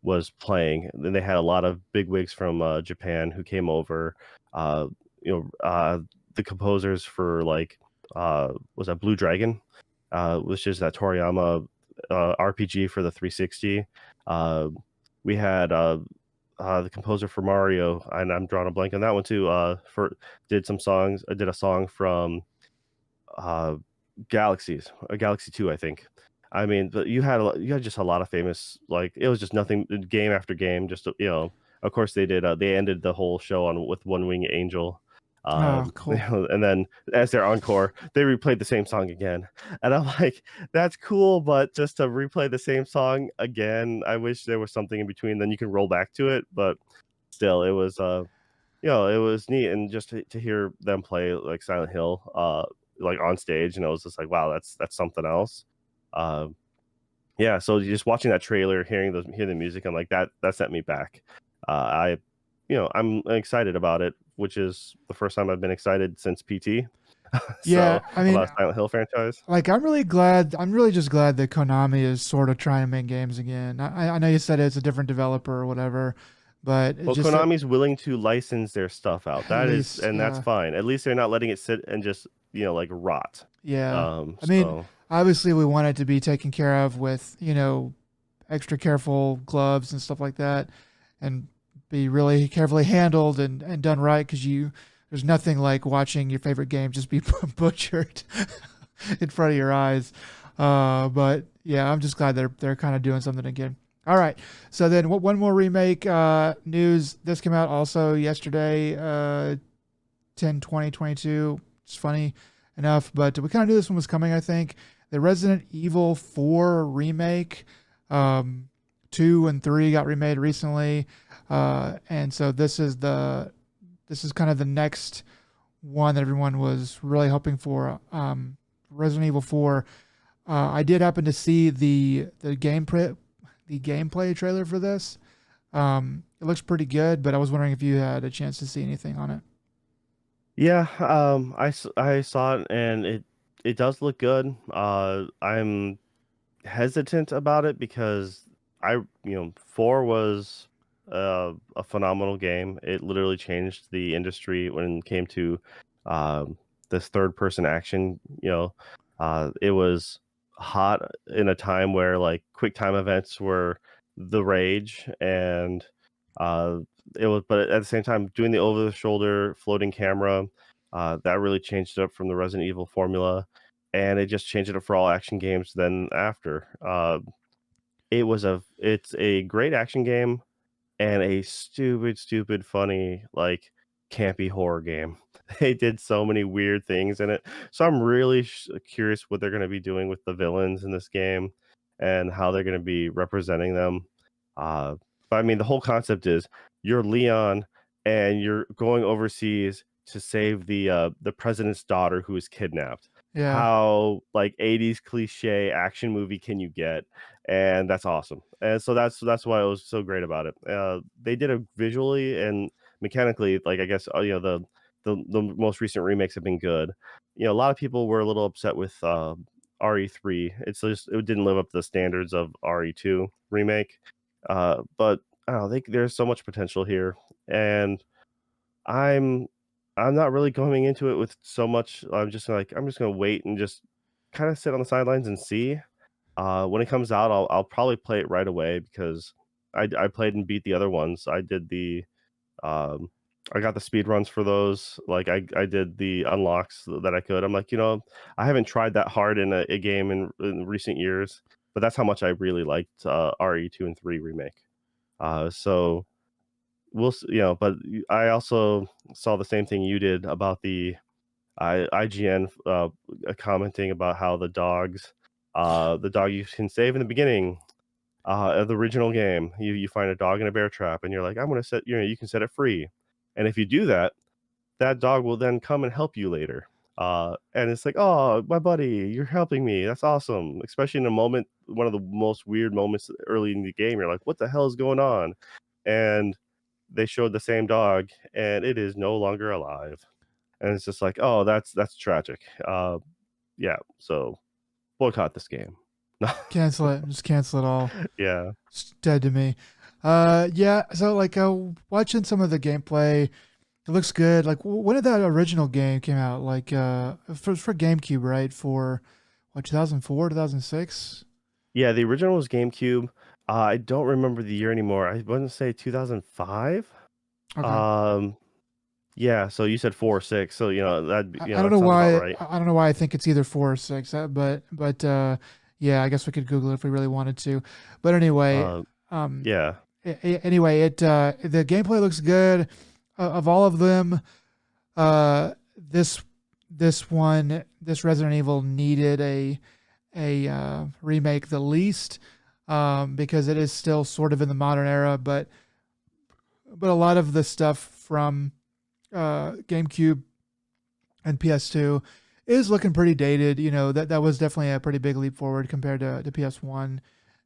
B: was playing. Then they had a lot of bigwigs from Japan who came over. Uh, the composers for like was that Blue Dragon, which is that Toriyama RPG for the 360. Uh, we had the composer for Mario, and I'm drawing a blank on that one too. For did some songs. I did a song from uh, Galaxy 2, I think. I mean, but you had just a lot of famous, like it was just nothing game after game. Just of course they did. They ended the whole show on with One Wing Angel,
A: Oh, cool.
B: and then as their encore, they replayed the same song again. And I'm like, that's cool, but just to replay the same song again, I wish there was something in between. Then you can roll back to it, but still, it was it was neat, and just to hear them play like Silent Hill, like on stage, and it was just like, wow, that's something else. Uh, yeah, so just watching that trailer, hear the music, I'm like that sent me back. I'm excited about it, which is the first time I've been excited since PT.
A: Yeah,
B: So
A: I mean,
B: about a Silent Hill franchise.
A: like I'm really glad. I'm really just glad that Konami is sort of trying to make games again. I know you said it's a different developer or whatever, but it
B: Well,
A: just at
B: Konami's willing to license their stuff out. That is,
A: least,
B: and that's
A: yeah,
B: fine. At least they're not letting it sit and just, like rot.
A: yeah. I mean,
B: So
A: obviously we want it to be taken care of with extra careful gloves and stuff like that, and be really carefully handled and done right because there's nothing like watching your favorite game just be butchered in front of your eyes. But yeah, I'm just glad they're kind of doing something again. All right, so then one more remake news. This came out also yesterday, 10/20/22. It's funny enough, but we kind of knew this one was coming. I think the Resident Evil 4 remake, um, 2 and 3 got remade recently, and so this is kind of the next one that everyone was really hoping for. Resident Evil 4. I did happen to see the gameplay trailer for this. It looks pretty good, but I was wondering if you had a chance to see anything on it.
B: yeah, I saw it and it does look good. I'm hesitant about it because 4 was a phenomenal game. It literally changed the industry when it came to um, this third person action. It was hot in a time where like quick time events were the rage, and uh, it was. But at the same time, doing the over the shoulder floating camera, that really changed it up from the Resident Evil formula, and it just changed it up for all action games then after. It's a great action game and a stupid funny, like, campy horror game. They did so many weird things in it. So I'm really curious what they're gonna be doing with the villains in this game and how they're gonna be representing them. Uh, but I mean, the whole concept is you're Leon and you're going overseas to save the president's daughter who is kidnapped.
A: Yeah,
B: How like 80s cliche action movie can you get? And that's awesome. And so that's why it was so great about it. They did it visually and mechanically, like I guess the most recent remakes have been good. A lot of people were a little upset with RE3. It's just it didn't live up to the standards of RE2 remake. But I don't know, there's so much potential here, and I'm I'm not really going into it with so much. I'm just gonna wait and just kind of sit on the sidelines and see. When it comes out, I'll probably play it right away because I played and beat the other ones. Um, I got the speed runs for those. Like I did the unlocks that I could. I'm like, I haven't tried that hard in a game in recent years, but that's how much I really liked RE2 and 3 remake. So but I also saw the same thing you did about the IGN commenting about how the dog you can save in the beginning of the original game, you find a dog in a bear trap, and you're like, I'm gonna set, you can set it free, and if you do that, that dog will then come and help you later. And it's like, oh, my buddy, you're helping me. That's awesome. Especially in a moment, one of the most weird moments early in the game. You're like, what the hell is going on? And they showed the same dog, and it is no longer alive. And it's just like, oh, that's tragic. Yeah. So boycott this game.
A: cancel it. Just cancel it all.
B: Yeah.
A: It's dead to me. Yeah. So like, watching some of the gameplay, it looks good. Like, when did that original game came out? Like, for GameCube, right? For what, 2004, 2006?
B: Yeah, the original was GameCube. I don't remember the year anymore. I wouldn't say 2005.
A: Okay.
B: Um, yeah, so you said 4 or 6, so,
A: I don't
B: that
A: know
B: sounds about
A: why.
B: right.
A: I don't know why I think it's either 4 or 6. But yeah, I guess we could Google it if we really wanted to. But anyway,
B: Uh,
A: um,
B: yeah.
A: anyway, the gameplay looks good. Of all of them, this this Resident Evil needed a remake the least, because it is still sort of in the modern era, but a lot of the stuff from GameCube and PS2 is looking pretty dated. That was definitely a pretty big leap forward compared to PS1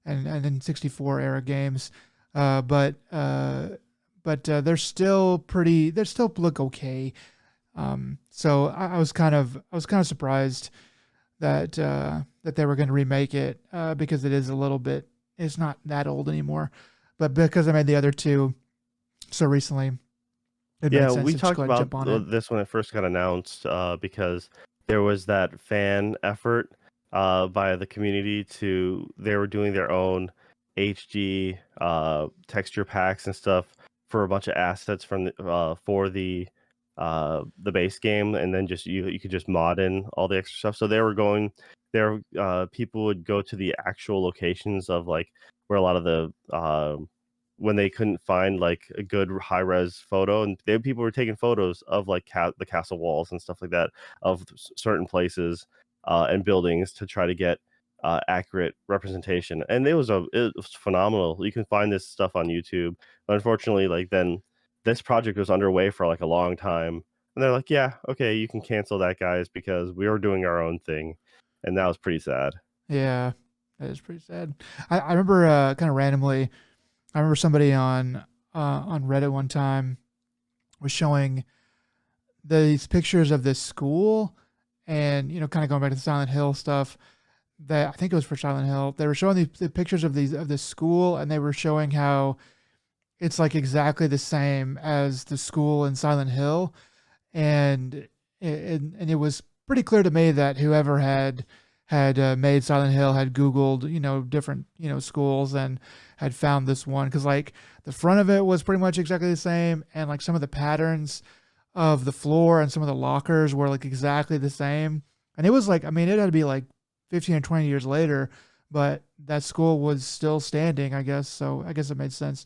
A: and then 64 era games. But they're still look okay. So I was kind of surprised that that they were going to remake it because it is a little bit, it's not that old anymore, but because I made the other two so recently, it made
B: Yeah,
A: sense
B: we
A: to just
B: talked
A: go ahead and
B: about
A: jump on it.
B: this when it first got announced because there was that fan effort by the community to they were doing their own HD texture packs and stuff for a bunch of assets from for the base game, and then just you could just mod in all the extra stuff. So they were going there. People would go to the actual locations of like where a lot of the when they couldn't find like a good high res photo, and people were taking photos of like the castle walls and stuff like that of certain places and buildings to try to get accurate representation. And it was phenomenal. You can find this stuff on YouTube, but unfortunately, like then this project was underway for like a long time, and they're like, yeah, okay, you can cancel that, guys, because we were doing our own thing, and that was pretty sad.
A: Yeah, that is pretty sad. I remember kind of randomly, I remember somebody on Reddit one time was showing these pictures of this school, and kind of going back to the Silent Hill stuff. That I think it was for Silent Hill. They were showing the pictures of these of this school, and they were showing how it's like exactly the same as the school in Silent Hill, and it was pretty clear to me that whoever had made Silent Hill had Googled different schools and had found this one, because like the front of it was pretty much exactly the same, and like some of the patterns of the floor and some of the lockers were like exactly the same. And it was like, I mean, it had to be like 15 or 20 years later, but that school was still standing, I guess. So I guess it made sense.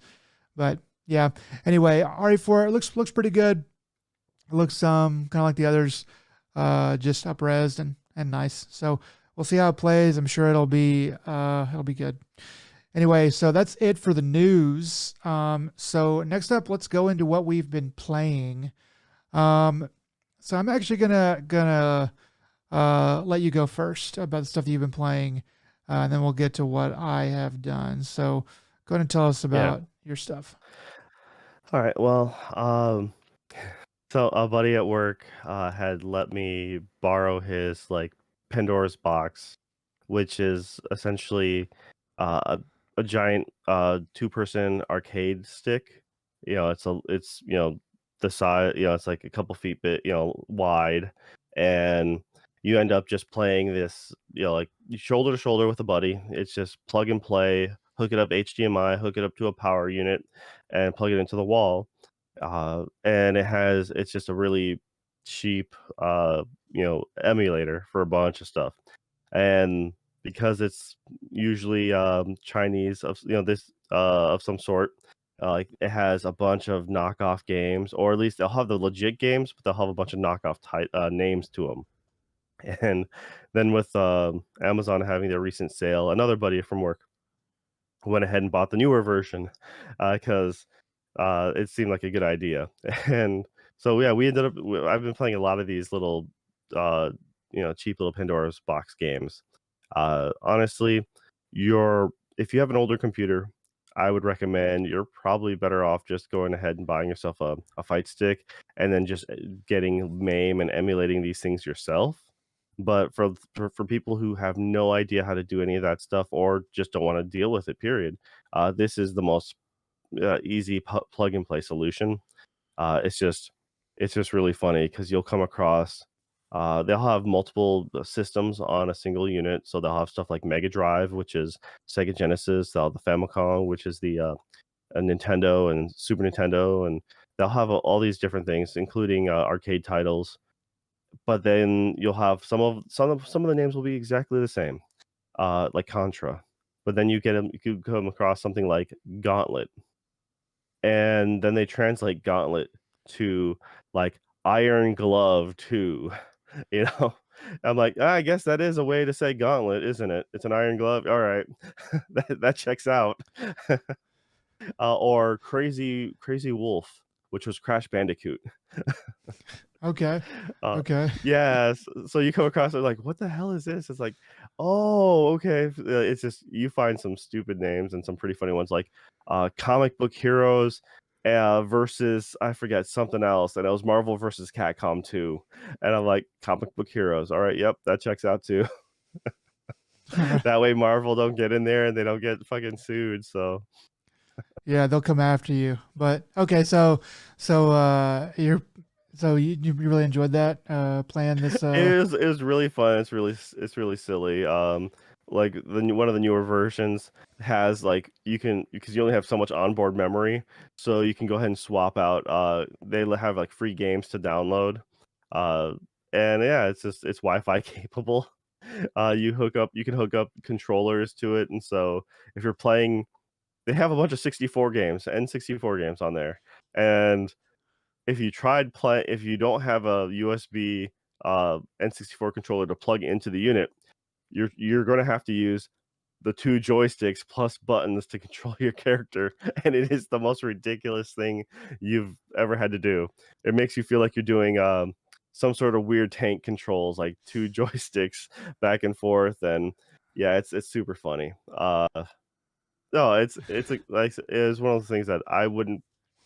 A: But yeah, anyway, RE4, it looks pretty good. It looks kind of like the others, just up-resed and nice. So we'll see how it plays. I'm sure it'll be good. Anyway, so that's it for the news. So next up, let's go into what we've been playing. Um, so I'm actually gonna let you go first about the stuff that you've been playing, and then we'll get to what I have done. So go ahead and tell us
B: Yeah.
A: about your stuff.
B: All right. Well, so a buddy at work had let me borrow his like Pandora's box, which is essentially a giant two-person arcade stick. It's the size, it's like a couple feet wide, and you end up just playing this, like shoulder to shoulder with a buddy. It's just plug and play, hook it up HDMI, hook it up to a power unit, and plug it into the wall. And it's just a really cheap emulator for a bunch of stuff. And because it's usually Chinese of some sort, like it has a bunch of knockoff games, or at least they'll have the legit games, but they'll have a bunch of knockoff names to them. And then with Amazon having their recent sale, another buddy from work went ahead and bought the newer version because it seemed like a good idea. And so yeah, we ended up. I've been playing a lot of these little, uh, cheap little Pandora's box games. Honestly, you're if you have an older computer, I would recommend you're probably better off just going ahead and buying yourself a fight stick and then just getting MAME and emulating these things yourself. But for people who have no idea how to do any of that stuff or just don't want to deal with it, period, this is the most easy plug and play solution. It's just really funny because you'll come across they'll have multiple systems on a single unit. So they'll have stuff like Mega Drive, which is Sega Genesis. They'll have the Famicom, which is the a Nintendo and Super Nintendo, and they'll have all these different things, including arcade titles. But then you'll have some of the names will be exactly the same, like Contra. But then you come across something like Gauntlet, and then they translate Gauntlet to like Iron Glove 2. you know? I'm like, "Ah, I guess that is a way to say gauntlet, isn't it? It's an iron glove. All right, that checks out." Or Crazy Wolf, which was Crash Bandicoot.
A: Okay,
B: Uh,
A: okay,
B: yes. So you come across it like, what the hell is this? It's like, oh, okay. It's just you find some stupid names and some pretty funny ones like Comic Book Heroes versus I forget something else, and it was Marvel versus Capcom 2, and I'm like, comic book heroes. All right, yep, that checks out too. That way Marvel don't get in there and they don't get fucking sued. So
A: Yeah, they'll come after you. But okay, you're you really enjoyed that playing this
B: it was really fun. It's really silly. Like one of the newer versions has like you can because you only have so much onboard memory, so you can go ahead and swap out. Have like free games to download. Uh, and yeah, it's Wi-Fi capable. You can hook up controllers to it, and so if you're playing, they have a bunch of 64 games, N64 games on there, and if you don't have a USB N64 controller to plug into the unit, you're going to have to use the two joysticks plus buttons to control your character, and it is the most ridiculous thing you've ever had to do. It makes you feel like you're doing some sort of weird tank controls, like two joysticks back and forth, and yeah, it's super funny. No, it is one of the things that I wouldn't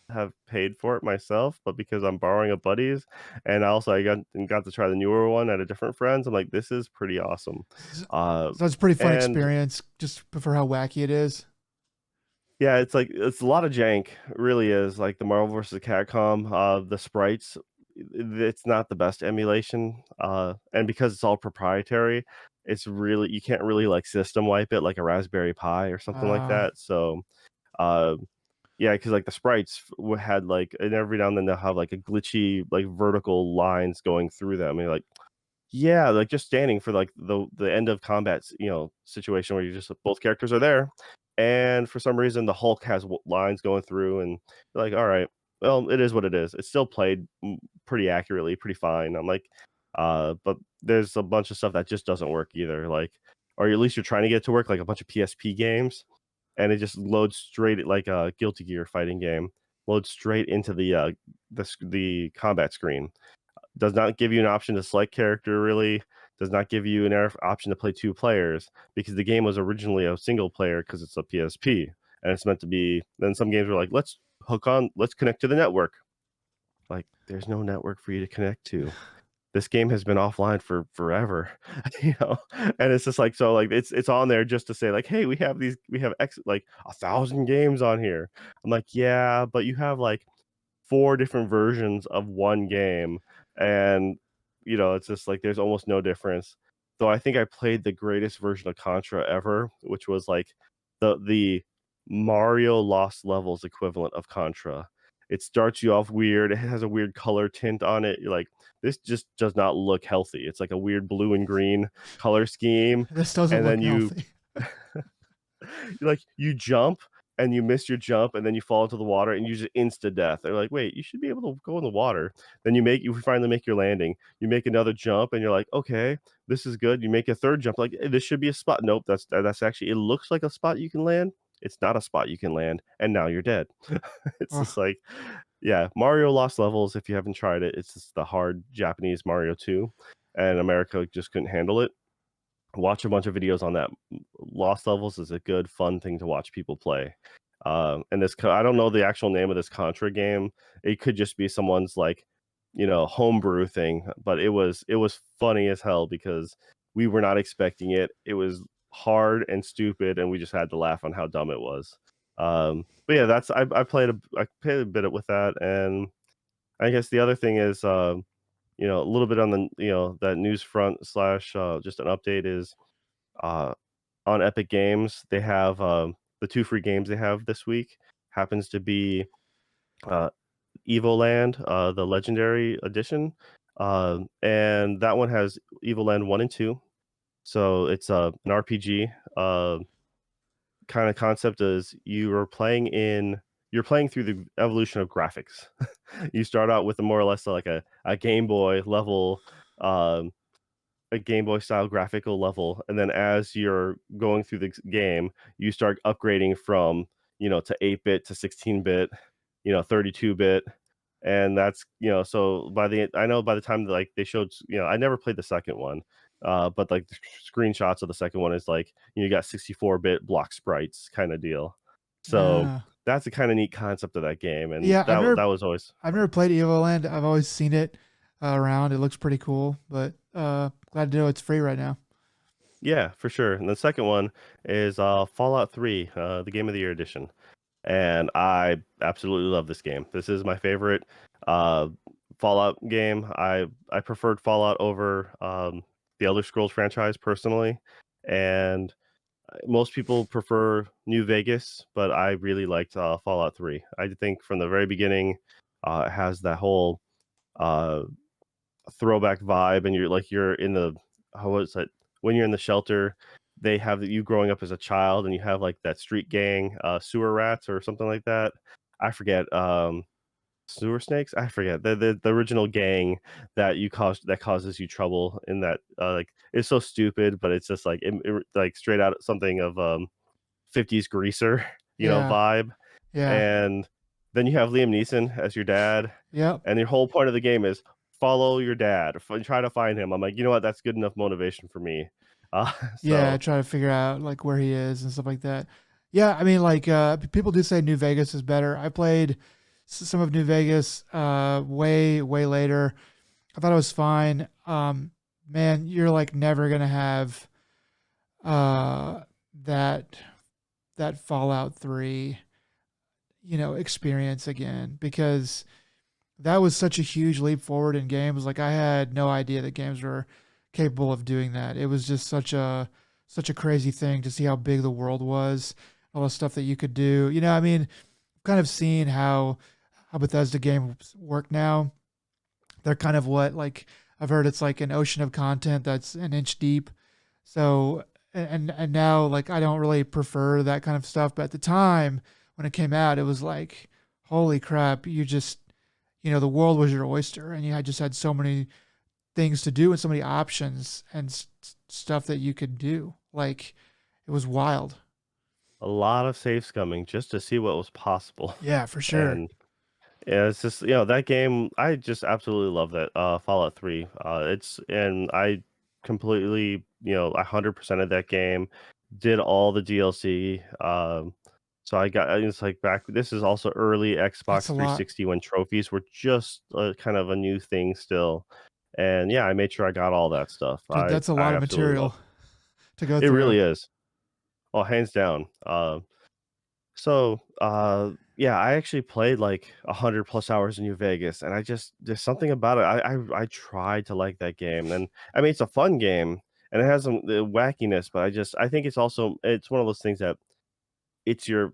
B: have paid for it myself, but because I'm borrowing a buddy's, and also I got to try the newer one at a different friend's, I'm like, this is pretty awesome. Uh,
A: so it's a pretty fun
B: and
A: experience just for how wacky it is.
B: yeah, it's like it's a lot of jank, it really is. Like the Marvel versus Capcom, the sprites, it's not the best emulation, and because it's all proprietary, it's really you can't really like system wipe it like a Raspberry Pi or something like
A: Uh
B: that. So, uh, yeah, because like the sprites had like, and every now and then they'll have like a glitchy like vertical lines going through them. And you're like, yeah, like just standing for like the end of combat, situation where you just both characters are there, and for some reason the Hulk has lines going through, and you're like, all right, well, it is what it is. It's still played pretty accurately, pretty fine. I'm like, but there's a bunch of stuff that just doesn't work either. Like, or at least you're trying to get it to work, like a bunch of PSP games, and it just loads straight like a Guilty Gear fighting game, loads straight into the combat screen. Does not give you an option to select character really. Does not give you an option to play two players because the game was originally a single player because it's a PSP and it's meant to be. Then some games were like, let's connect to the network. Like, there's no network for you to connect to. This game has been offline for forever, and it's just like so like it's on there just to say like, hey, we have X like 1,000 games on here. I'm like, yeah, but you have like four different versions of one game, and it's just like there's almost no difference. Though I think I played the greatest version of Contra ever, which was like the Mario Lost Levels equivalent of Contra. It starts you off weird. It has a weird color tint on it. You're like, this just does not look healthy. It's like a weird blue and green color scheme,
A: this doesn't
B: and then
A: look healthy.
B: you jump and you miss your jump and then you fall into the water and you just insta death. They're like, wait, you should be able to go in the water. Then you finally make your landing. You make another jump and you're like, okay, this is good. You make a third jump, like, hey, this should be a spot. Nope, that's actually, it looks like a spot you can land. It's not a spot you can land, and now you're dead. It's just
A: Oh,
B: like, yeah, Mario Lost Levels. If you haven't tried it, it's just the hard Japanese Mario 2, and America just couldn't handle it. Watch a bunch of videos on that. Lost Levels is a good, fun thing to watch people play. And I don't know the actual name of this Contra game. It could just be someone's like, homebrew thing, but it was funny as hell because we were not expecting it. It was hard and stupid, and we just had to laugh on how dumb it was. But yeah, I played a bit with that, and I guess the other thing is, a little bit on the that news front slash just an update is uh, on Epic Games, they have the two free games they have this week happens to be uh, Evoland, the Legendary Edition, and that one has Evoland 1 and 2. So it's an RPG. Kind of concept is you're playing through the evolution of graphics. You start out with a more or less like a Game Boy level, um, a Game Boy style graphical level, and then as you're going through the game, you start upgrading from to 8-bit to 16-bit, 32-bit, and that's so I know by the time like they showed I never played the second one, but like the screenshots of the second one is like you got 64-bit block sprites kind of deal. So
A: yeah.
B: that's the kind of neat concept of that game, and
A: Yeah,
B: that was always
A: I've
B: fun.
A: never played Evoland. I've always seen it around. It looks pretty cool, but glad to know it's free right now.
B: Yeah, for sure. And the second one is Fallout 3, the Game of the Year edition. And I absolutely love this game. This is my favorite uh, Fallout game. I preferred Fallout over the Elder Scrolls franchise personally, and most people prefer New Vegas, but I really liked Fallout 3. I think from the very beginning, it has that whole uh, throwback vibe, and you're in the how was it when you're in the shelter. They have you growing up as a child, and you have like that street gang, sewer rats or something like that. I forget. Sewer snakes. I forget the original gang that causes you trouble in that. Like it's so stupid, but it's just like like straight out something of 50s greaser,
A: Yeah,
B: vibe.
A: yeah,
B: And then you have Liam Neeson as your dad,
A: yep.
B: and your whole point of the game is follow your dad, try to find him. I'm like, you know what? That's good enough motivation for me.
A: Yeah,
B: So
A: try to figure out like where he is and stuff like that. Yeah, I mean, like people do say New Vegas is better. I played some of New Vegas way later. I thought it was fine. Man, you're like never gonna have uh, that Fallout 3 experience again, because that was such a huge leap forward in games. Like I had no idea that games were capable of doing that. It was just such a crazy thing to see how big the world was, all the stuff that you could do. I mean, kind of seeing how Bethesda games work now. They're kind of what, like, I've heard it's like an ocean of content that's an inch deep. So and now, like, I don't really prefer that kind of stuff, but at the time when it came out, it was like, holy crap, you just, the world was your oyster, and you had just had so many things to do and so many options and stuff that you could do. Like, it was wild.
B: a lot of save scumming just to see what was possible.
A: Yeah, for sure.
B: And yeah, it's just that game. I just absolutely love that Fallout 3. It's and I completely 100% of that game. Did all the DLC. So it's like back. This is also early
A: That's
B: Xbox
A: a lot.
B: 360 when trophies were just kind of a new thing still. And yeah, I made sure I got all that stuff.
A: Dude, that's a
B: I
A: lot of
B: absolutely love
A: material to go
B: it. It
A: through.
B: really is. Oh, hands down. Yeah, I actually played like 100 plus hours in New Vegas, and there's something about it. I tried to like that game, and I mean it's a fun game, and it has some wackiness, but I think it's one of those things that it's your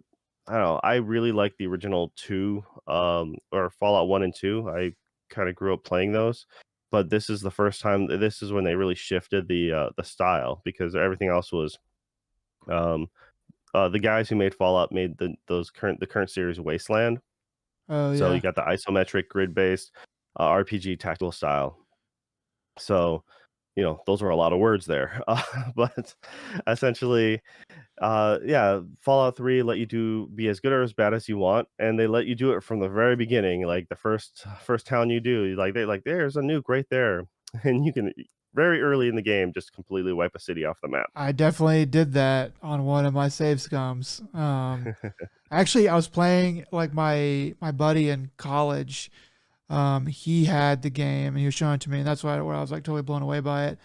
B: I don't know. I really like the original two, or Fallout 1 and 2. I kind of grew up playing those, but this is the first time. This is when they really shifted the style because everything else was um the guys who made Fallout made the current series Wasteland.
A: Oh
B: So you
A: yeah.
B: got the isometric grid-based RPG tactical style. So, those are a lot of words there. But essentially, yeah, Fallout 3 let you be as good or as bad as you want, and they let you do it from the very beginning. Like the first town you do, there's a nuke right there, and you can very early in the game just completely wipe a city off the map.
A: I definitely did that on one of my save scums. Actually, I was playing, like, my buddy in college. He had the game and he was showing it to me, and that's where I was like totally blown away by it.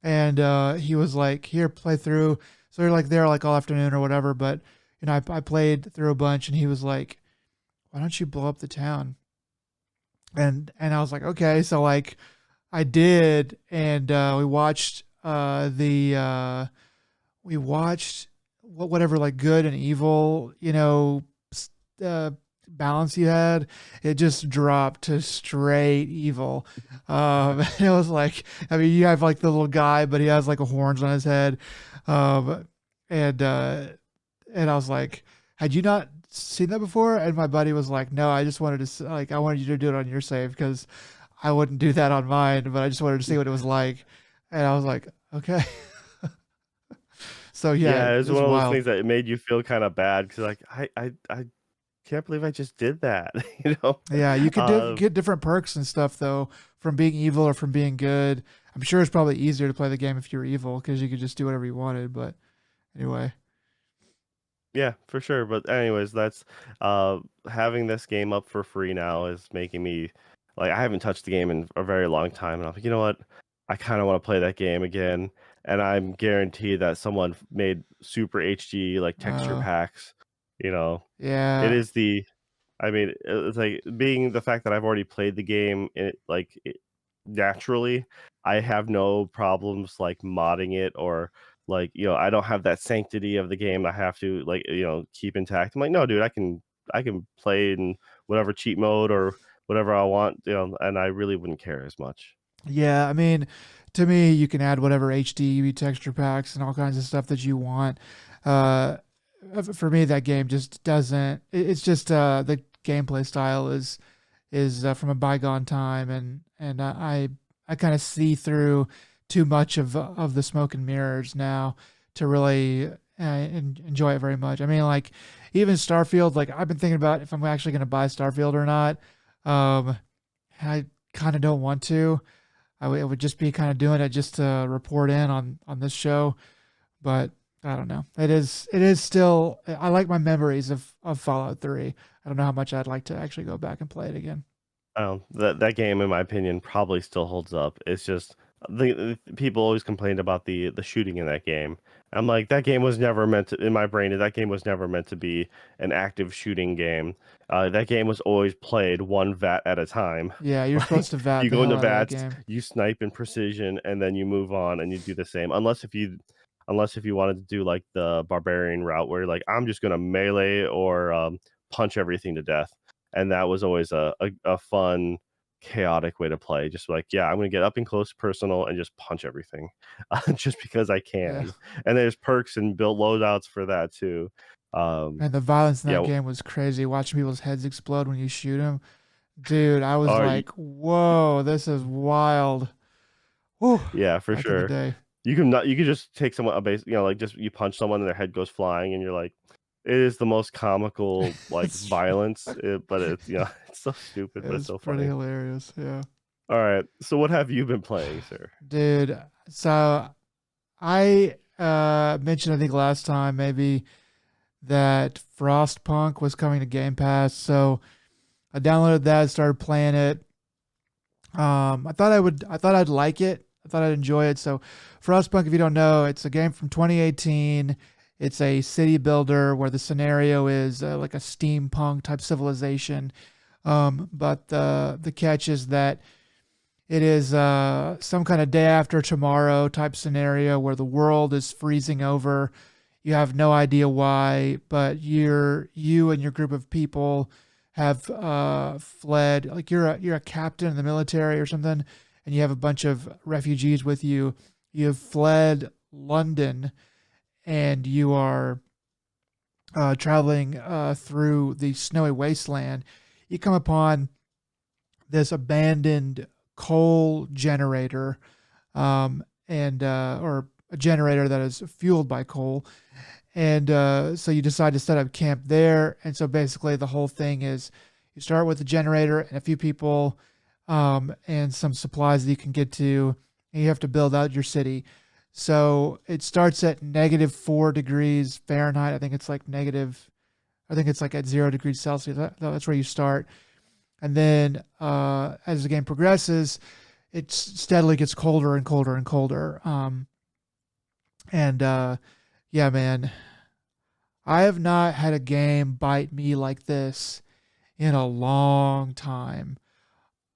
A: And he was like, "Here, play through." So they're like there like all afternoon or whatever. But I played through a bunch, and he was like, "Why don't you blow up the town?" And I was like, "Okay." So like I did, and we watched whatever, like, good and evil, uh, balance you had. It just dropped to straight evil. It was like, I mean, you have like the little guy, but he has like a horns on his head. Um, and and I was like, had you not seen that before? And my buddy was like, no, I just wanted like, I wanted you to do it on your save because I wouldn't do that on mine, but I just wanted to see what it was like. And I was like, okay. So yeah,
B: Yeah,
A: it
B: it's
A: was
B: one of those
A: wild.
B: things that made you feel kind of bad because like I can't believe I just did that, you know?
A: Yeah, you could
B: Uh,
A: get different perks and stuff though from being evil or from being good. I'm sure it's probably easier to play the game if you're evil because you could just do whatever you wanted. But anyway,
B: Yeah, for sure. But anyways, that's having this game up for free now is making me like I haven't touched the game in a very long time, and I'm like, you know what? I kind of want to play that game again, and I'm guaranteed that someone made super HD like texture
A: Uh,
B: packs. You know, it
A: yeah,
B: is the I mean, it's like being the fact that I've already played the game, naturally, I have no problems like modding it or like I don't have that sanctity of the game I have to like keep intact. I'm like, no, dude, I can play in whatever cheat mode or whatever I want, and I really wouldn't care as much.
A: yeah. I mean, to me, you can add whatever HD texture packs and all kinds of stuff that you want. Uh, for me, that game just doesn't. It's just the gameplay style is from a bygone time, and I kind of see through too much of the smoke and mirrors now to really enjoy it very much. I mean, like even Starfield, like I've been thinking about if I'm actually going to buy Starfield or not. Um, I kind of don't want to. It would just be kind of doing it just to report in on this show, but I don't know. It is still. I like my memories of Fallout 3. I don't know how much I'd like to actually go back and play it again.
B: That game, in my opinion, probably still holds up. It's just the people always complained about the shooting in that game. I'm like, that game was never meant to. In my brain, that game was never meant to be an active shooting game. That game was always played one vat at a time.
A: Yeah, you're supposed
B: Like
A: to vat
B: you
A: the
B: go
A: hell
B: into
A: out of that
B: vats,
A: game.
B: you snipe in precision, and then you move on and you do the same. Unless if you wanted to do like the barbarian route, where like I'm just gonna melee or punch everything to death, and that was always a fun chaotic way to play. Just like, yeah, I'm gonna get up and close personal and just punch everything, just because I
A: Yeah.
B: can. And there's perks and built loadouts for that too. Um,
A: And the violence in that
B: yeah,
A: game was crazy. Watching people's heads explode when you shoot them. Dude, I was
B: uh,
A: like, whoa, this is wild. Whew,
B: yeah, for
A: back in the
B: sure.
A: day.
B: You could just take someone a base, like just you punch someone and their head goes flying, and you're like, it is the most comical like
A: It's true.
B: violence, but it's it's so stupid,
A: It
B: but it's
A: was
B: so
A: pretty
B: funny.
A: hilarious. Yeah.
B: All right, so what have you been playing, sir?
A: Dude, so I mentioned I think last time maybe that Frostpunk was coming to Game Pass. So I downloaded that, started playing it. I thought I'd like it. I thought I'd enjoy it. So Frostpunk, if you don't know, it's a game from 2018. It's a city builder where the scenario is like a steampunk type civilization. But the catch is that it is some kind of day after tomorrow type scenario where the world is freezing over. You have no idea why, but you and your group of people have fled. Like you're a captain in the military or something, and you have a bunch of refugees with you. You have fled London, and you are traveling through the snowy wasteland. You come upon this abandoned coal generator, and or a generator that is fueled by coal, and so you decide to set up camp there. And so basically, the whole thing is you start with the generator and a few people, and some supplies that you can get to, and you have to build out your city. So it starts at -4 degrees Fahrenheit. I think it's like negative. I think it's like at 0 degrees Celsius. That's where you start, and then as the game progresses, it steadily gets colder and colder and colder. And yeah, man, I have not had a game bite me like this in a long time.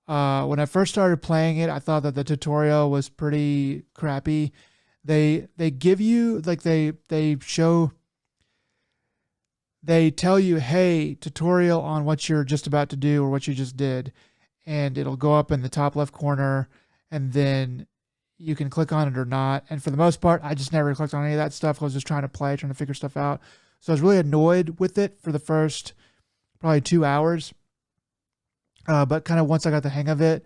A: When I first started playing it, I thought that the tutorial was pretty crappy. They give you like they tell you, hey, tutorial on what you're just about to do or what you just did, and it'll go up in the top left corner, and then you can click on it or not. And for the most part, I just never clicked on any of that stuff. I was just trying to play, trying to figure stuff out. So I was really annoyed with it for the first probably 2 hours. But kind of once I got the hang of it,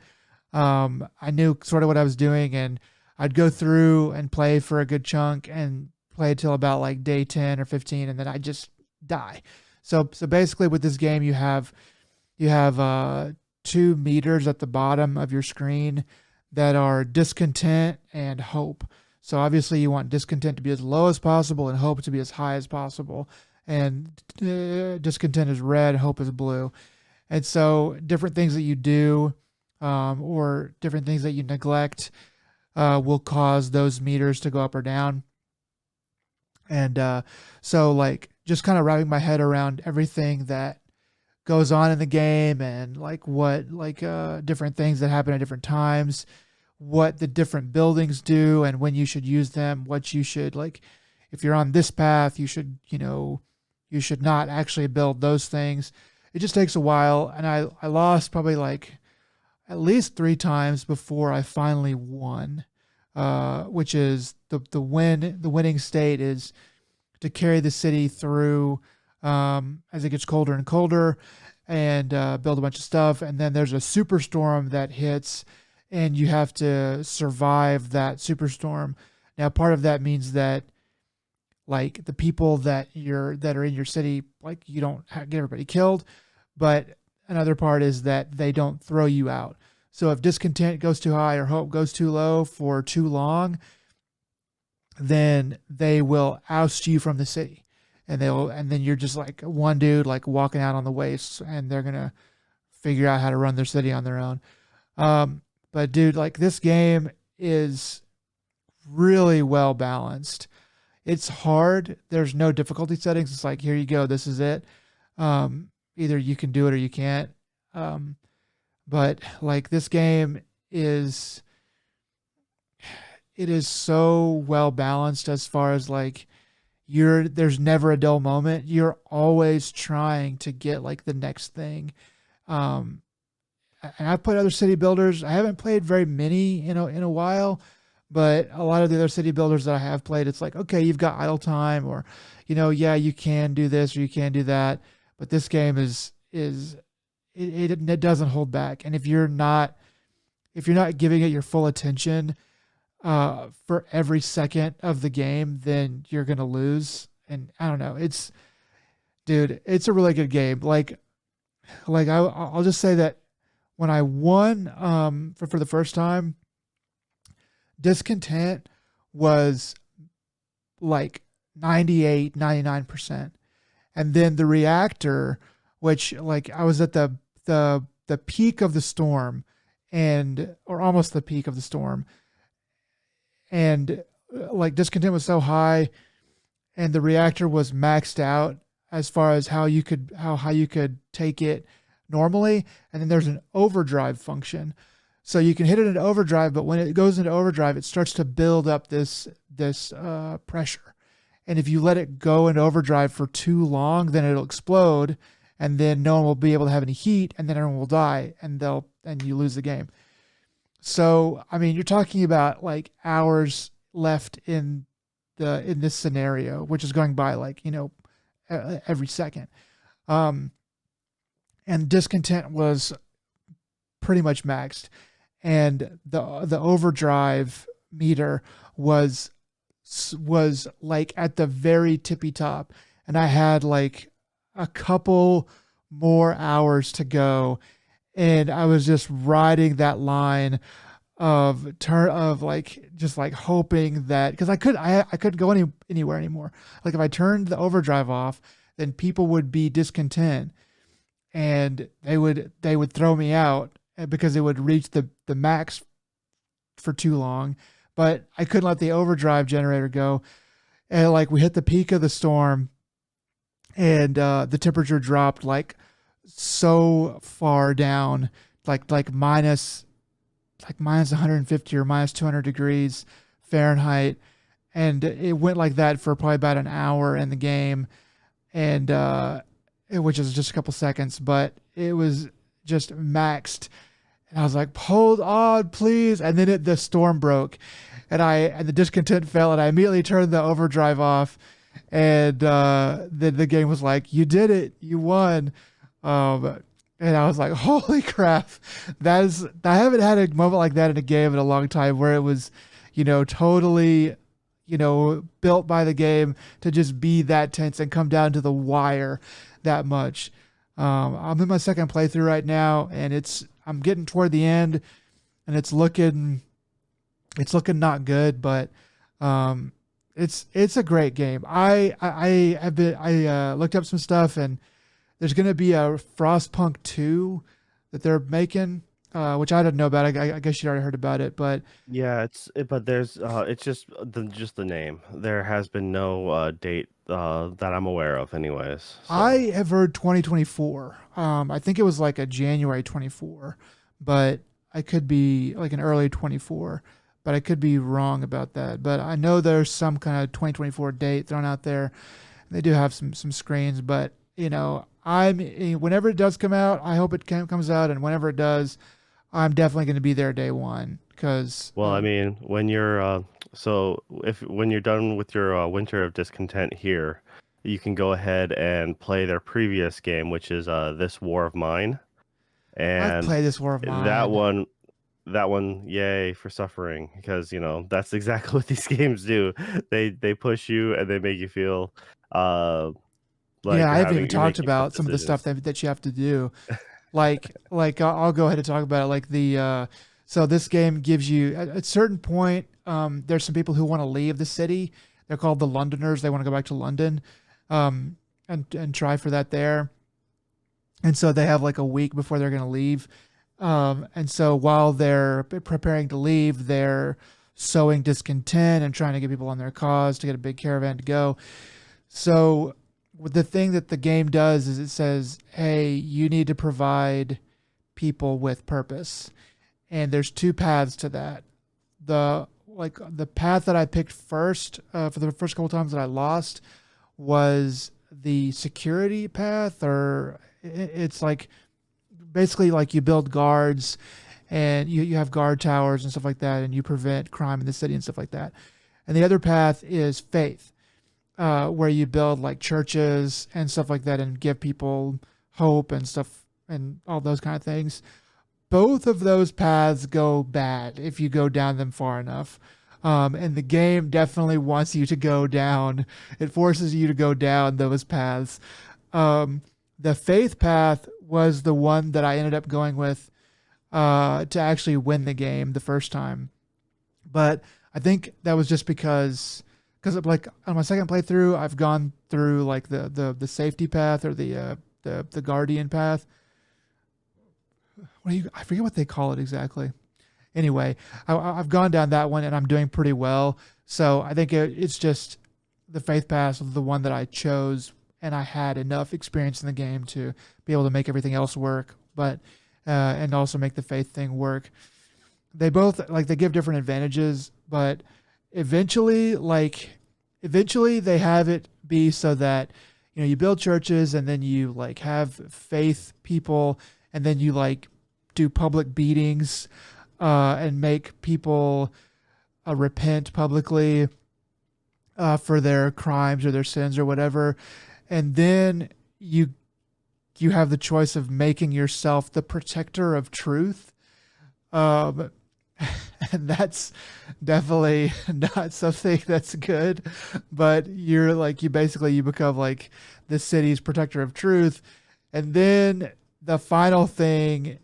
A: I knew sort of what I was doing, and I'd go through and play for a good chunk and play till about like day 10 or 15, and then I just die. So basically, with this game, you have 2 meters at the bottom of your screen that are discontent and hope. So obviously, you want discontent to be as low as possible and hope to be as high as possible. and discontent is red, hope is blue. And so different things that you do, or different things that you neglect, will cause those meters to go up or down. And so like just kind of wrapping my head around everything that goes on in the game, and like what like different things that happen at different times, what the different buildings do and when you should use them, what you should like, if you're on this path, you should, you should not actually build those things. It just takes a while, and I lost probably like at least 3 times before I finally won. Which is the winning state is to carry the city through, as it gets colder and colder, and build a bunch of stuff. And then there's a superstorm that hits, and you have to survive that superstorm. Now, part of that means that like the people that are in your city, like you don't get everybody killed, but another part is that they don't throw you out. So if discontent goes too high or hope goes too low for too long, then they will oust you from the city, and then you're just like one dude like walking out on the wastes, and they're gonna figure out how to run their city on their own. But dude, like this game is really well balanced. It's hard. There's no difficulty settings. It's like, here you go. This is it. Either you can do it or you can't. But like this game is, it is so well balanced as far as like there's never a dull moment. You're always trying to get like the next thing. And I've played other city builders. I haven't played very many, in a while, but a lot of the other city builders that I have played, it's like, okay, you've got idle time, or, yeah, you can do this or you can do that. But this game it doesn't hold back. And if you're not giving it your full attention, for every second of the game, then you're going to lose. And I don't know. Dude, it's a really good game. Like I'll just say that when I won, for the first time, discontent was like 98, 99%. And then the reactor, which like I was at the peak of the storm, or almost the peak of the storm, and like discontent was so high, and the reactor was maxed out as far as how you could take it normally. And then there's an overdrive function, so you can hit it in overdrive, but when it goes into overdrive, it starts to build up this pressure. And if you let it go into overdrive for too long, then it'll explode, and then no one will be able to have any heat, and then everyone will die, and you lose the game. So, I mean, you're talking about like hours left in this scenario, which is going by like, every second. And discontent was pretty much maxed, and the overdrive meter was like at the very tippy top, and I had like a couple more hours to go, and I was just riding that line of like just like hoping that, because I couldn't go anywhere anymore. Like if I turned the overdrive off, then people would be discontent, and they would throw me out because it would reach the max for too long. But I couldn't let the overdrive generator go, and like we hit the peak of the storm, and the temperature dropped like so far down, like minus 150 or minus 200 degrees Fahrenheit, and it went like that for probably about an hour in the game, and which is just a couple seconds, but it was just maxed. And I was like, hold on, please. And then the storm broke, and the discontent fell, and I immediately turned the overdrive off, and the game was like, you did it, you won. And I was like, holy crap. I haven't had a moment like that in a game in a long time, where it was, totally, built by the game to just be that tense and come down to the wire that much. I'm in my second playthrough right now, and I'm getting toward the end, and it's looking not good, but It's a great game. I have been I looked up some stuff, and there's going to be a Frostpunk 2 that they're making, which I didn't know about. I guess you already heard about it, but
B: Yeah, but there's it's just the name. There has been no date that I'm aware of, anyways.
A: I
B: So
A: have heard 2024. I think it was like a January 24, but I could be like an early 24, but I could be wrong about that. But I know there's some kind of 2024 date thrown out there. They do have some screens, but whenever it does come out, I hope comes out, and whenever it does, I'm definitely going to be there day one because
B: well, I mean, when you're so if when you're done with your Winter of Discontent here, you can go ahead and play their previous game, which is This War of Mine,
A: I've
B: and
A: played this War of
B: that
A: Mine.
B: one that one, yay for suffering, because that's exactly what these games do. They push you and they make you feel like
A: Yeah, I haven't even
B: you're
A: talked
B: making tough
A: about some of the stuff
B: decisions.
A: that you have to do. Like I'll go ahead and talk about it. Like so this game gives you at a certain point. There's some people who want to leave the city. They're called the Londoners. They want to go back to London, and try for that there. And so they have like a week before they're going to leave. And so while they're preparing to leave, they're sowing discontent and trying to get people on their cause to get a big caravan to go. So the thing that the game does is it says, "Hey, you need to provide people with purpose." And there's two paths to that. The path that I picked first for the first couple times that I lost was the security path, or it's like basically like you build guards and you have guard towers and stuff like that, and you prevent crime in the city and stuff like that. And the other path is faith, where you build like churches and stuff like that and give people hope and stuff and all those kind of things. Both of those paths go bad if you go down them far enough. And the game definitely wants you to go down. It forces you to go down those paths. The faith path was the one that I ended up going with to actually win the game the first time. But I think that was just because like on my second playthrough, I've gone through like the safety path or the guardian path. I forget what they call it exactly. Anyway, I've gone down that one and I'm doing pretty well. So I think it's just the faith path of the one that I chose, and I had enough experience in the game to be able to make everything else work, but and also make the faith thing work. They both like they give different advantages, but eventually, eventually they have it be so that you build churches and then you like have faith people, and then you like do public beatings and make people repent publicly for their crimes or their sins or whatever, and then you have the choice of making yourself the protector of truth, um, and that's definitely not something that's good. But you become like the city's protector of truth, and then the final thing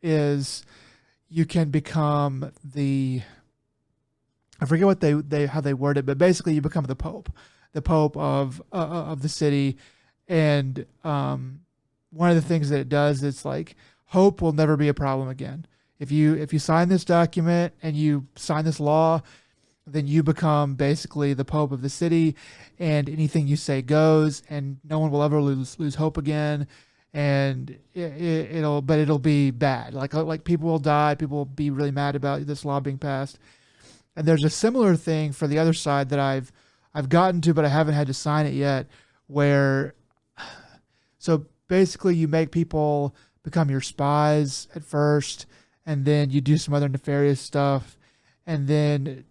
A: is you can become the I forget what they how they word it, but basically you become the pope of the city, and one of the things that it does is like hope will never be a problem again. If you sign this document and you sign this law, then you become basically the pope of the city, and anything you say goes, and no one will ever lose hope again. And it'll be bad. Like people will die. People will be really mad about this law being passed. And there's a similar thing for the other side that I've gotten to, but I haven't had to sign it yet. Where so basically you make people become your spies at first, and then you do some other nefarious stuff, and then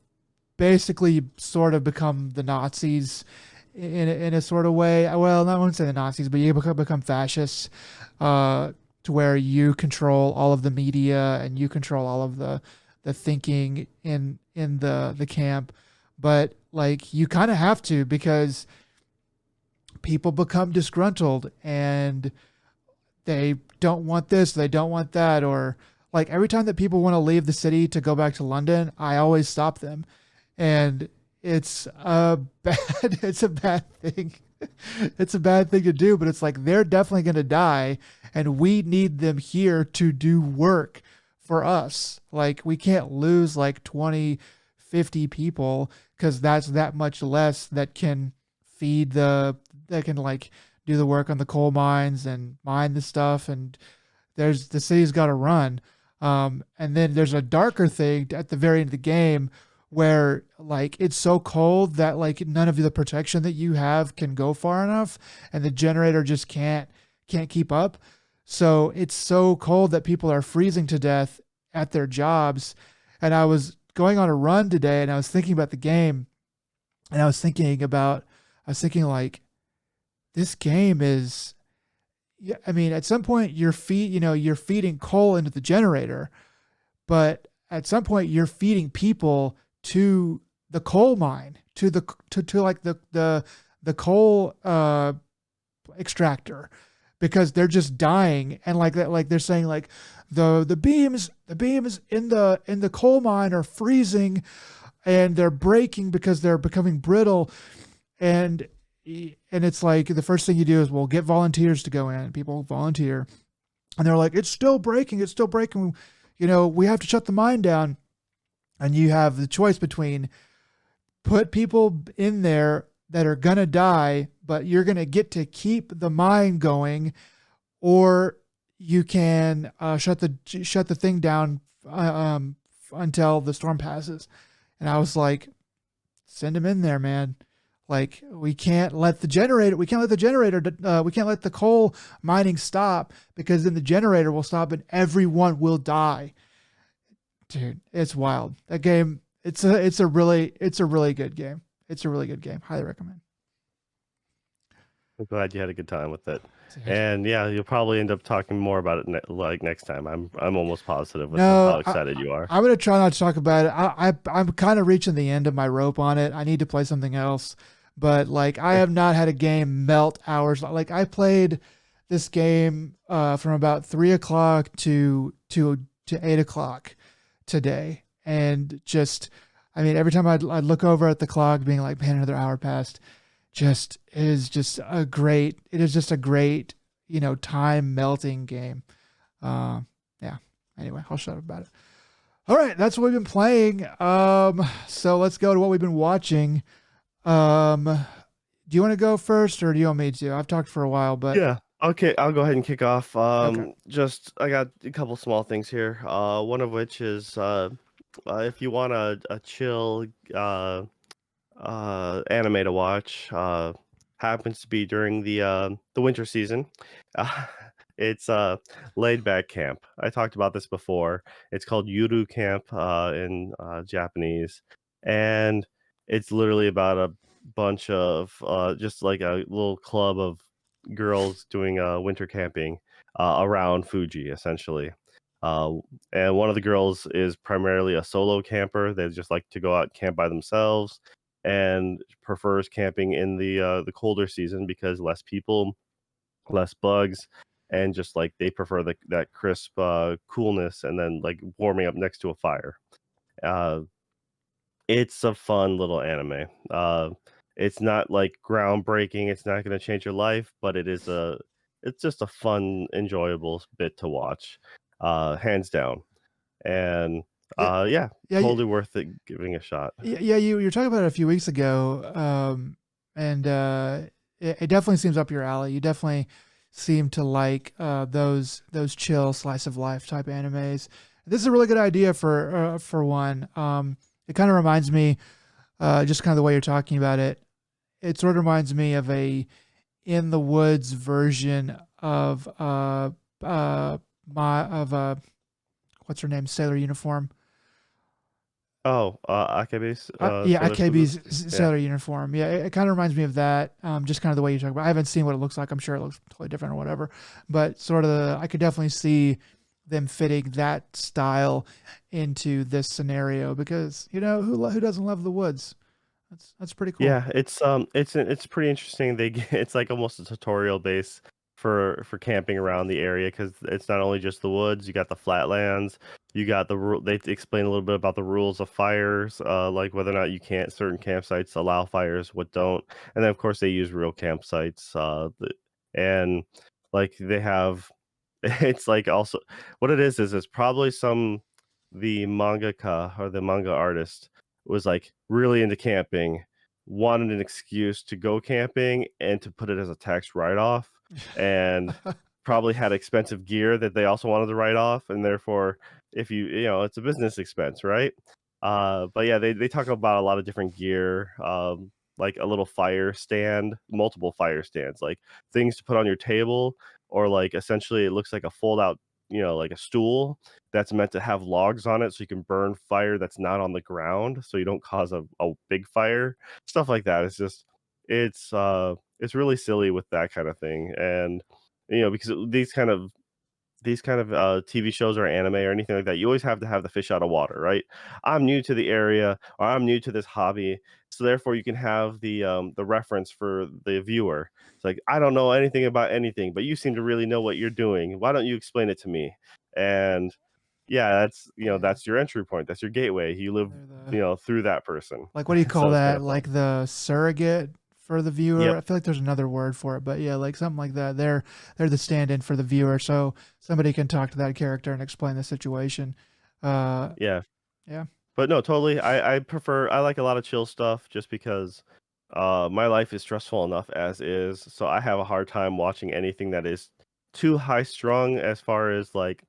A: basically you sort of become the Nazis in a sort of way. Well, I wouldn't say the Nazis, but you become fascists, to where you control all of the media and you control all of the thinking in the camp. But like you kind of have to, because people become disgruntled and they don't want this, they don't want that, or like every time that people want to leave the city to go back to London, I always stop them. And it's a bad it's a bad thing. It's a bad thing to do, but it's like they're definitely going to die and we need them here to do work for us. Like we can't lose like 20, 50 people cuz that's that much less that can feed the that can like do the work on the coal mines and mine the stuff, and there's the city's got to run. And then there's a darker thing at the very end of the game where like it's so cold that like none of the protection that you have can go far enough, and the generator just can't keep up. So it's so cold that people are freezing to death at their jobs. And I was going on a run today, and I was thinking about the game, and I was thinking like this game is, yeah, I mean, at some point you're feeding coal into the generator, but at some point you're feeding people to the coal mine, to like the coal extractor, because they're just dying. And like that, like they're saying like the beams in the coal mine are freezing and they're breaking because they're becoming brittle. And it's like the first thing you do is, well, get volunteers to go in. People volunteer, and they're like, it's still breaking, we have to shut the mine down. And you have the choice between put people in there that are gonna die, but you're gonna get to keep the mine going, or you can shut the thing down until the storm passes. And I was like, send them in there, man. Like we can't let the coal mining stop, because then the generator will stop and everyone will die. Dude, it's wild. That game, it's a really good game. It's a really good game. Highly recommend.
B: I'm glad you had a good time with it.
A: Dude.
B: And yeah, you'll probably end up talking more about it like next time. I'm almost positive with how
A: No,
B: excited you are.
A: I'm gonna try not to talk about it. I'm kind of reaching the end of my rope on it. I need to play something else. But like I have not had a game melt hours. Like I played this game from about 3 o'clock to 8 o'clock today, and just, I mean, every time I'd look over at the clock, being like, man, another hour passed. It is just a great, time melting game. Yeah. Anyway, I'll shut up about it. All right, that's what we've been playing. So let's go to what we've been watching. Do you want to go first, or do you want me to? I've talked for a while, but
B: Yeah. Okay, I'll go ahead and kick off.
A: Okay.
B: Just I got a couple small things here. One of which is if you want a chill anime to watch, happens to be during the winter season. Uh, it's Laid Back Camp. I talked about this before. It's called Yuru Camp in Japanese, and it's literally about a bunch of just like a little club of girls doing winter camping around Fuji, essentially. Uh, and one of the girls is primarily a solo camper. They just like to go out and camp by themselves, and prefers camping in the colder season because less people, less bugs, and just like they prefer that crisp coolness, and then like warming up next to a fire. Uh, it's a fun little anime. It's not like groundbreaking. It's not going to change your life, but it's just a fun, enjoyable bit to watch, hands down. And
A: yeah,
B: yeah,
A: yeah,
B: totally worth it giving a shot.
A: yeah. You were talking about it a few weeks ago, and it definitely seems up your alley. You definitely seem to like those chill slice of life type animes. This is a really good idea for one. It kind of reminds me, just kind of the way you're talking about it. It sort of reminds me of a in the woods version of my of what's her name, Sailor Uniform.
B: Oh, Akebe's
A: Yeah,
B: Sailor Fugu?
A: AKB's
B: Yeah.
A: Sailor Uniform. Yeah, it kind of reminds me of that. Just kind of the way you talk about. I haven't seen what it looks like. I'm sure it looks totally different or whatever. But sort of, I could definitely see them fitting that style into this scenario, because who doesn't love the woods? That's pretty cool.
B: Yeah, it's pretty interesting. It's like almost a tutorial base for camping around the area, because it's not only just the woods, you got the flatlands. You got the rule. They explain a little bit about the rules of fires, like whether or not you can't certain campsites allow fires, what don't, and then of course they use real campsites. And like they have, it's like also what it is it's probably the mangaka or the manga artist was like really into camping, wanted an excuse to go camping and to put it as a tax write off, and probably had expensive gear that they also wanted to write off, and therefore if you know, it's a business expense, right? But yeah, they talk about a lot of different gear, like a little fire stand, multiple fire stands, like things to put on your table, or like essentially it looks like a fold out, you know, like a stool that's meant to have logs on it so you can burn fire that's not on the ground so you don't cause a big fire. Stuff like that. It's just it's really silly with that kind of thing. And you know, because these kind of TV shows or anime or anything like that, you always have to have the fish out of water, right? I'm new to the area, or I'm new to this hobby, so therefore you can have the reference for the viewer. It's like I don't know anything about anything, but you seem to really know what you're doing. Why don't you explain it to me? And yeah, that's
A: Yeah,
B: that's your entry point. That's your gateway. You live
A: they're the
B: through that person,
A: like what do you call
B: so it's kind
A: that?
B: of fun.
A: Like the surrogate for the viewer.
B: Yep.
A: I feel like there's another word for it, but yeah, like something like that. They're the stand-in for the viewer, so somebody can talk to that character and explain the situation. Uh,
B: Yeah.
A: yeah,
B: But no, totally. I like a lot of chill stuff just because my life is stressful enough as is. So I have a hard time watching anything that is too high strung as far as like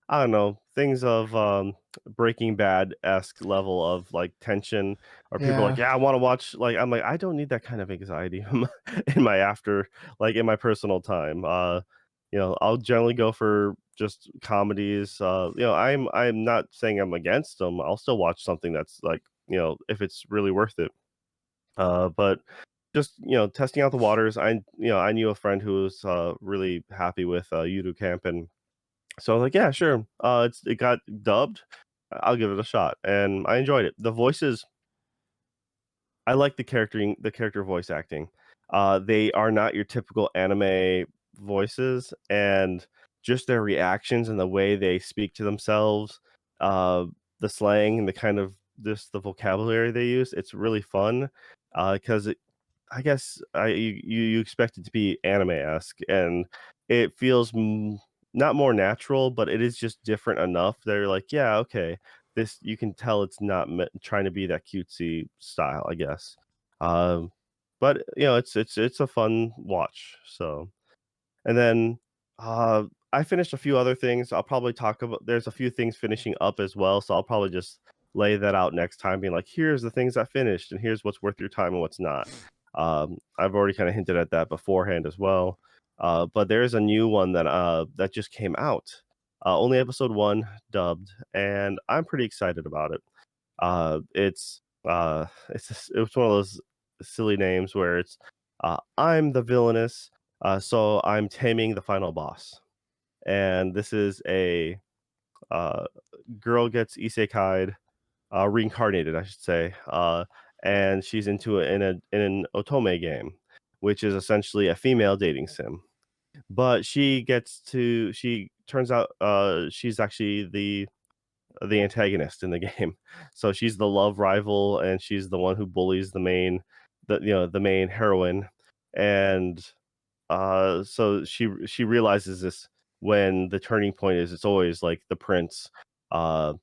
B: I don't know, things of Breaking Bad-esque level of like tension, or people are like,
A: yeah,
B: yeah, I want to watch like I'm like, I don't need that kind of anxiety in my after like in my personal time. You know, I'll generally go for just comedies. You know, I'm not saying I'm against them. I'll still watch something that's like, you know, if it's really worth it. But just, you know, testing out the waters. I knew a friend who was really happy with Yudu Camp, and so I was like, yeah, sure. It got dubbed. I'll give it a shot, and I enjoyed it. The voices, I like the character voice acting. They are not your typical anime voices, and just their reactions and the way they speak to themselves, uh, the slang and the kind of just the vocabulary they use. It's really fun because I guess you expect it to be anime-esque, and it feels not more natural, but it is just different enough. They're like, yeah, okay, this you can tell it's not trying to be that cutesy style, I guess. Um, but you know, it's a fun watch. So and then, I finished a few other things. I'll probably talk about there's a few things finishing up as well, so I'll probably just lay that out next time, being like, "Here's the things I finished, and here's what's worth your time and what's not." I've already kinda hinted at that beforehand as well. But there's a new one that just came out. Only episode 1 dubbed, and I'm pretty excited about it. It's one of those silly names where it's, "I'm the villainess, so I'm taming the final boss." And this is a, uh, girl gets isekai'd, reincarnated, I should say, and she's in an otome game, which is essentially a female dating sim. But she turns out, she's actually the antagonist in the game. So she's the love rival, and she's the one who bullies the main heroine. And so she realizes this when the turning point is it's always like the prince. So,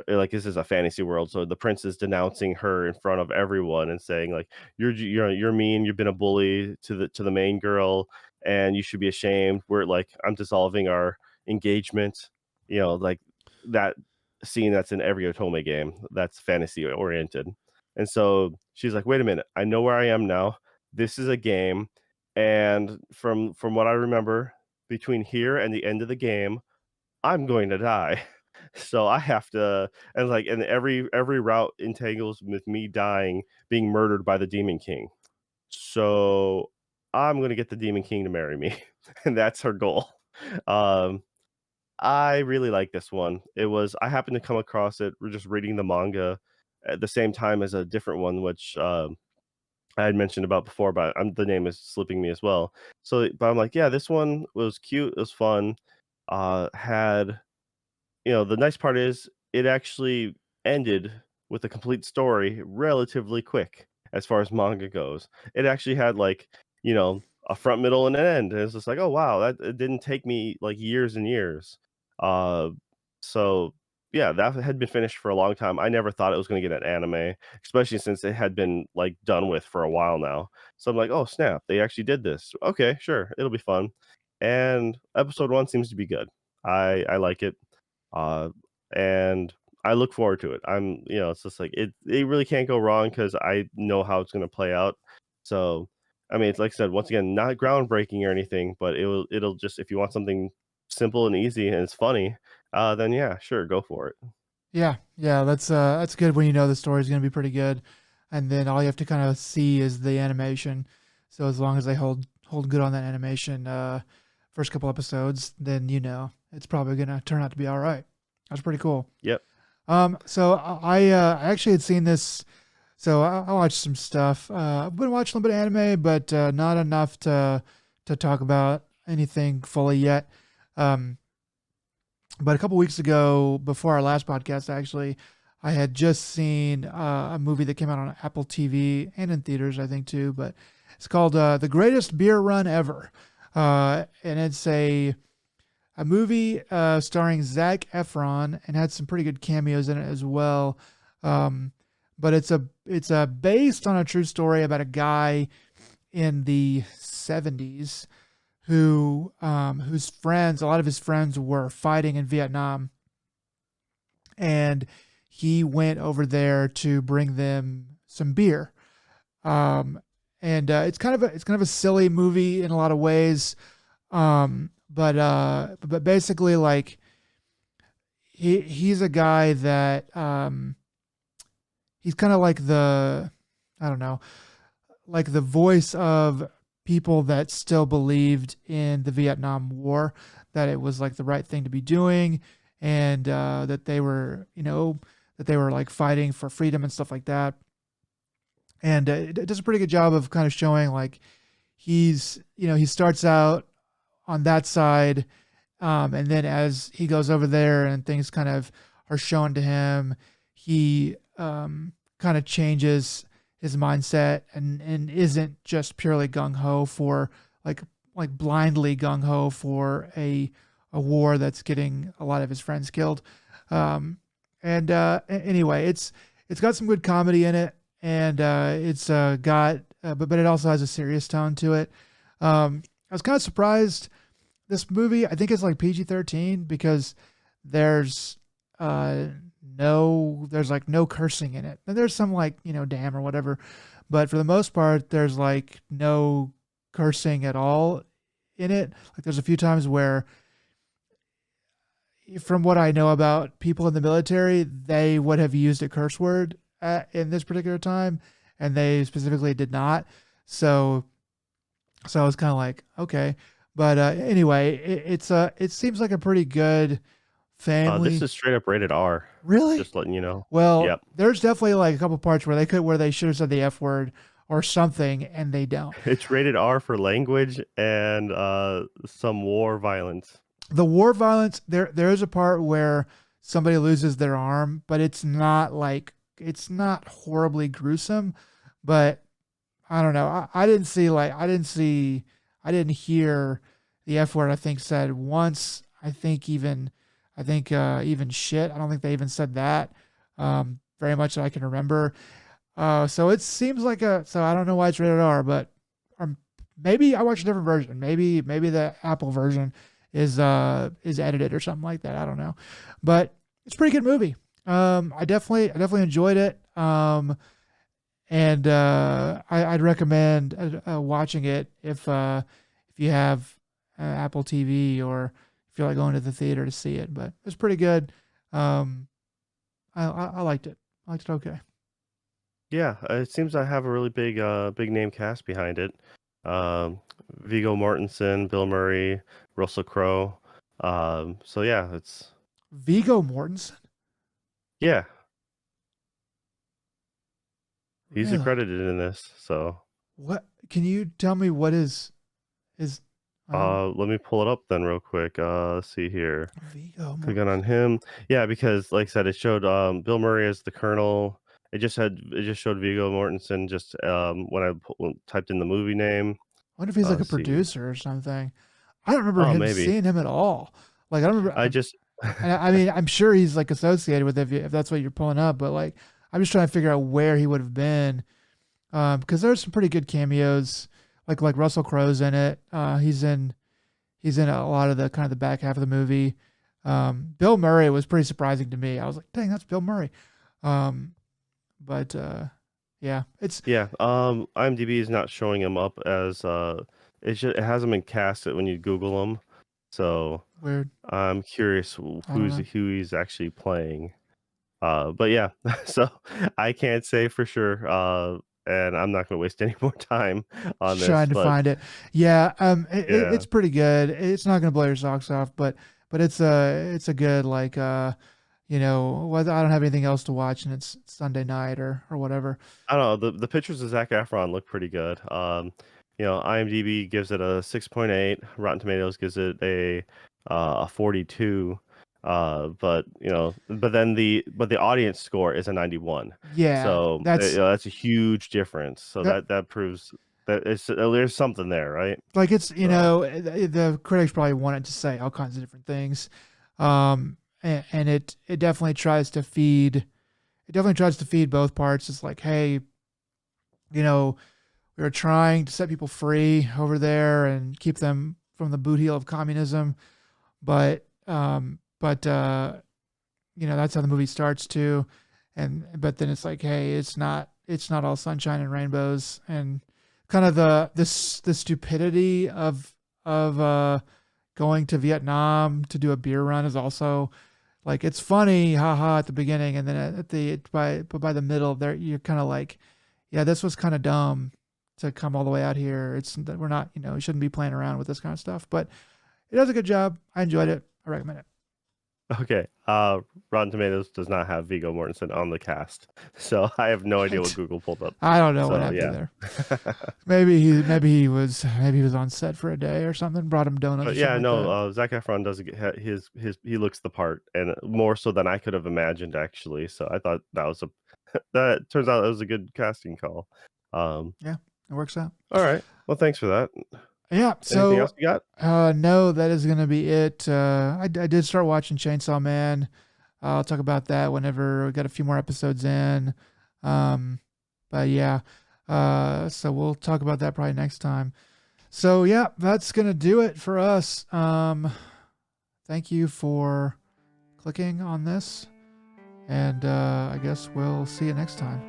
B: like, this is a fantasy world, so the prince is denouncing her in front of everyone and saying like, you're mean, you've been a bully to the main girl, and you should be ashamed. We're like, I'm dissolving our engagement. You know, like that scene that's in every otome game that's fantasy oriented. And so she's like, wait a minute, I know where I am now. This is a game, and from what I remember, between here and the end of the game, I'm going to die. So I have to, and every route entangles with me dying, being murdered by the Demon King. So I'm gonna get the Demon King to marry me, and that's her goal. Um, I really like this one. I happened to come across it, we're just reading the manga at the same time as a different one, which, I had mentioned about before, but the name is slipping me as well. So, but I'm like, yeah, this one was cute, it was fun, had the nice part is it actually ended with a complete story relatively quick as far as manga goes. It actually had like, a front, middle, and an end. And it's just like, oh wow, that it didn't take me like years and years. Uh, so yeah, that had been finished for a long time. I never thought it was going to get an anime, especially since it had been like done with for a while now. So I'm like, oh snap, they actually did this. Okay, sure, it'll be fun. And episode one seems to be good. I like it. Uh, and I look forward to it. It's just like it really can't go wrong because I know how it's gonna play out. So, I mean, it's like I said, once again, not groundbreaking or anything, but it'll just if you want something simple and easy and it's funny, then yeah, sure, go for it.
A: Yeah, yeah, that's good when you know the story's gonna be pretty good, and then all you have to kind of see is the animation. So as long as they hold good on that animation, first couple episodes, then it's probably gonna turn out to be all right. That's pretty cool.
B: Yep.
A: So I actually had seen this. So I watched some stuff. I've been watching a little bit of anime, but not enough to talk about anything fully yet. Um, but a couple weeks ago, before our last podcast, actually, I had just seen a movie that came out on Apple TV and in theaters, I think too. But it's called "The Greatest Beer Run Ever," and it's a movie starring Zac Efron and had some pretty good cameos in it as well. Um, but it's a based on a true story about a guy in the 70s whose friends, a lot of his friends were fighting in Vietnam, and he went over there to bring them some beer. Um, and it's kind of a silly movie in a lot of ways. But basically, like he's a guy that he's kind of like I don't know, like the voice of people that still believed in the Vietnam War, that it was like the right thing to be doing, and that they were like fighting for freedom and stuff like that. And it does a pretty good job of kind of showing like he starts out on that side, and then as he goes over there and things kind of are shown to him, he kind of changes his mindset and isn't just purely gung ho for like blindly gung ho for a war that's getting a lot of his friends killed. Um, and anyway, it's got some good comedy in it, and it's got but it also has a serious tone to it. I was kind of surprised. This movie, I think, is like PG-13 because there's uh there's like no cursing in it. And there's some like, damn or whatever, but for the most part there's like no cursing at all in it. Like there's a few times where, from what I know about people in the military, they would have used a curse word in this particular time, and they specifically did not. So I was kind of like, okay. But anyway, it seems like a pretty good
B: This
A: family.
B: is straight up rated R.
A: Really?
B: Just letting you know.
A: Well,
B: Yep.
A: there's definitely like a couple parts where they should have said the F word or something, and they don't.
B: It's rated R for language and some war violence.
A: The war violence, there is a part where somebody loses their arm, but it's not horribly gruesome. But I don't know. I didn't hear the F word, I think, said once. I think even shit. I don't think they even said that. Very much that I can remember. So it seems like so I don't know why it's rated R, but maybe I watched a different version. Maybe the Apple version is edited or something like that. I don't know. But it's a pretty good movie. I definitely enjoyed it. And I'd recommend watching it if you have Apple TV, or if you like going to the theater to see it. But it's pretty good. Um, I liked it. I liked it. Okay.
B: Yeah, it seems I have a really big name cast behind it. Um, Viggo Mortensen, Bill Murray, Russell Crowe. So yeah,
A: Viggo Mortensen.
B: yeah, he's
A: Really?
B: accredited in this. So
A: What? Can you tell me what is?
B: Let me pull it up then real quick. Let's see here.
A: Viggo
B: Click on
A: Mortensen.
B: him. Yeah, because like I said, it showed Bill Murray as the Colonel. It just showed Viggo Mortensen just when typed in the movie name.
A: I wonder if he's like a
B: Let's see.
A: producer or something. I don't remember
B: Oh,
A: him
B: maybe.
A: seeing him at all. Like I don't remember.
B: I just
A: I mean, I'm sure he's like associated with it if that's what you're pulling up. But like, I'm just trying to figure out where he would have been because there's some pretty good cameos. Like Russell Crowe's in it. He's in a lot of the kind of the back half of the movie. Bill Murray was pretty surprising to me. I was like, dang, that's Bill Murray. Um, but yeah, it's
B: yeah. IMDb is not showing him up as it hasn't been casted when you Google him. So
A: weird.
B: I'm curious
A: I don't know.
B: who he's actually playing. But yeah, so I can't say for sure. And I'm not going to waste any more time on
A: Just
B: this.
A: trying to
B: But
A: find it. Yeah,
B: yeah,
A: it's pretty good. It's not gonna blow your socks off, but it's a good like whether I don't have anything else to watch and it's Sunday night or whatever.
B: I don't know. The pictures of Zac Efron look pretty good. IMDb gives it a 6.8. Rotten Tomatoes gives it a 42. But the audience score is a 91.
A: Yeah,
B: So that's a huge difference. So
A: that
B: that proves that there's something there, right?
A: like it's
B: So
A: the critics probably wanted to say all kinds of different things, and it definitely tries to feed both parts. It's like, hey, you know, we were trying to set people free over there and keep them from the boot heel of communism, but that's how the movie starts too, and but then it's like, hey, it's not all sunshine and rainbows, and kind of the stupidity of going to Vietnam to do a beer run is also like it's funny, haha, at the beginning, and then by the middle there you're kind of like, yeah, this was kind of dumb to come all the way out here. It's we're not, we shouldn't be playing around with this kind of stuff, but it does a good job. I enjoyed it. I recommend it.
B: okay. Rotten Tomatoes does not have Viggo Mortensen on the cast, so I have no idea what Google pulled up.
A: I don't know what
B: So
A: happened
B: yeah.
A: there. Maybe he was on set for a day or something. Brought him donuts or
B: But
A: something
B: yeah,
A: like
B: no,
A: that.
B: Zac Efron does his he looks the part, and more so than I could have imagined actually. So I thought that was a that turns out that was a good casting call. Um,
A: Yeah, it works out.
B: all right. Well, thanks for that.
A: Yeah.
B: Anything
A: So
B: else you got?
A: no, that is gonna be it. I did start watching Chainsaw Man. I'll talk about that whenever we got a few more episodes in. Um, but yeah. So we'll talk about that probably next time. So yeah, that's gonna do it for us. Thank you for clicking on this, and I guess we'll see you next time.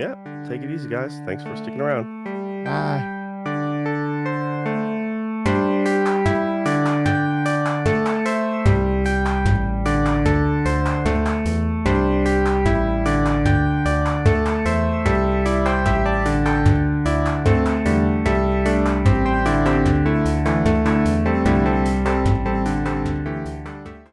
B: Yeah, take it easy, guys. Thanks for sticking around.
A: Bye.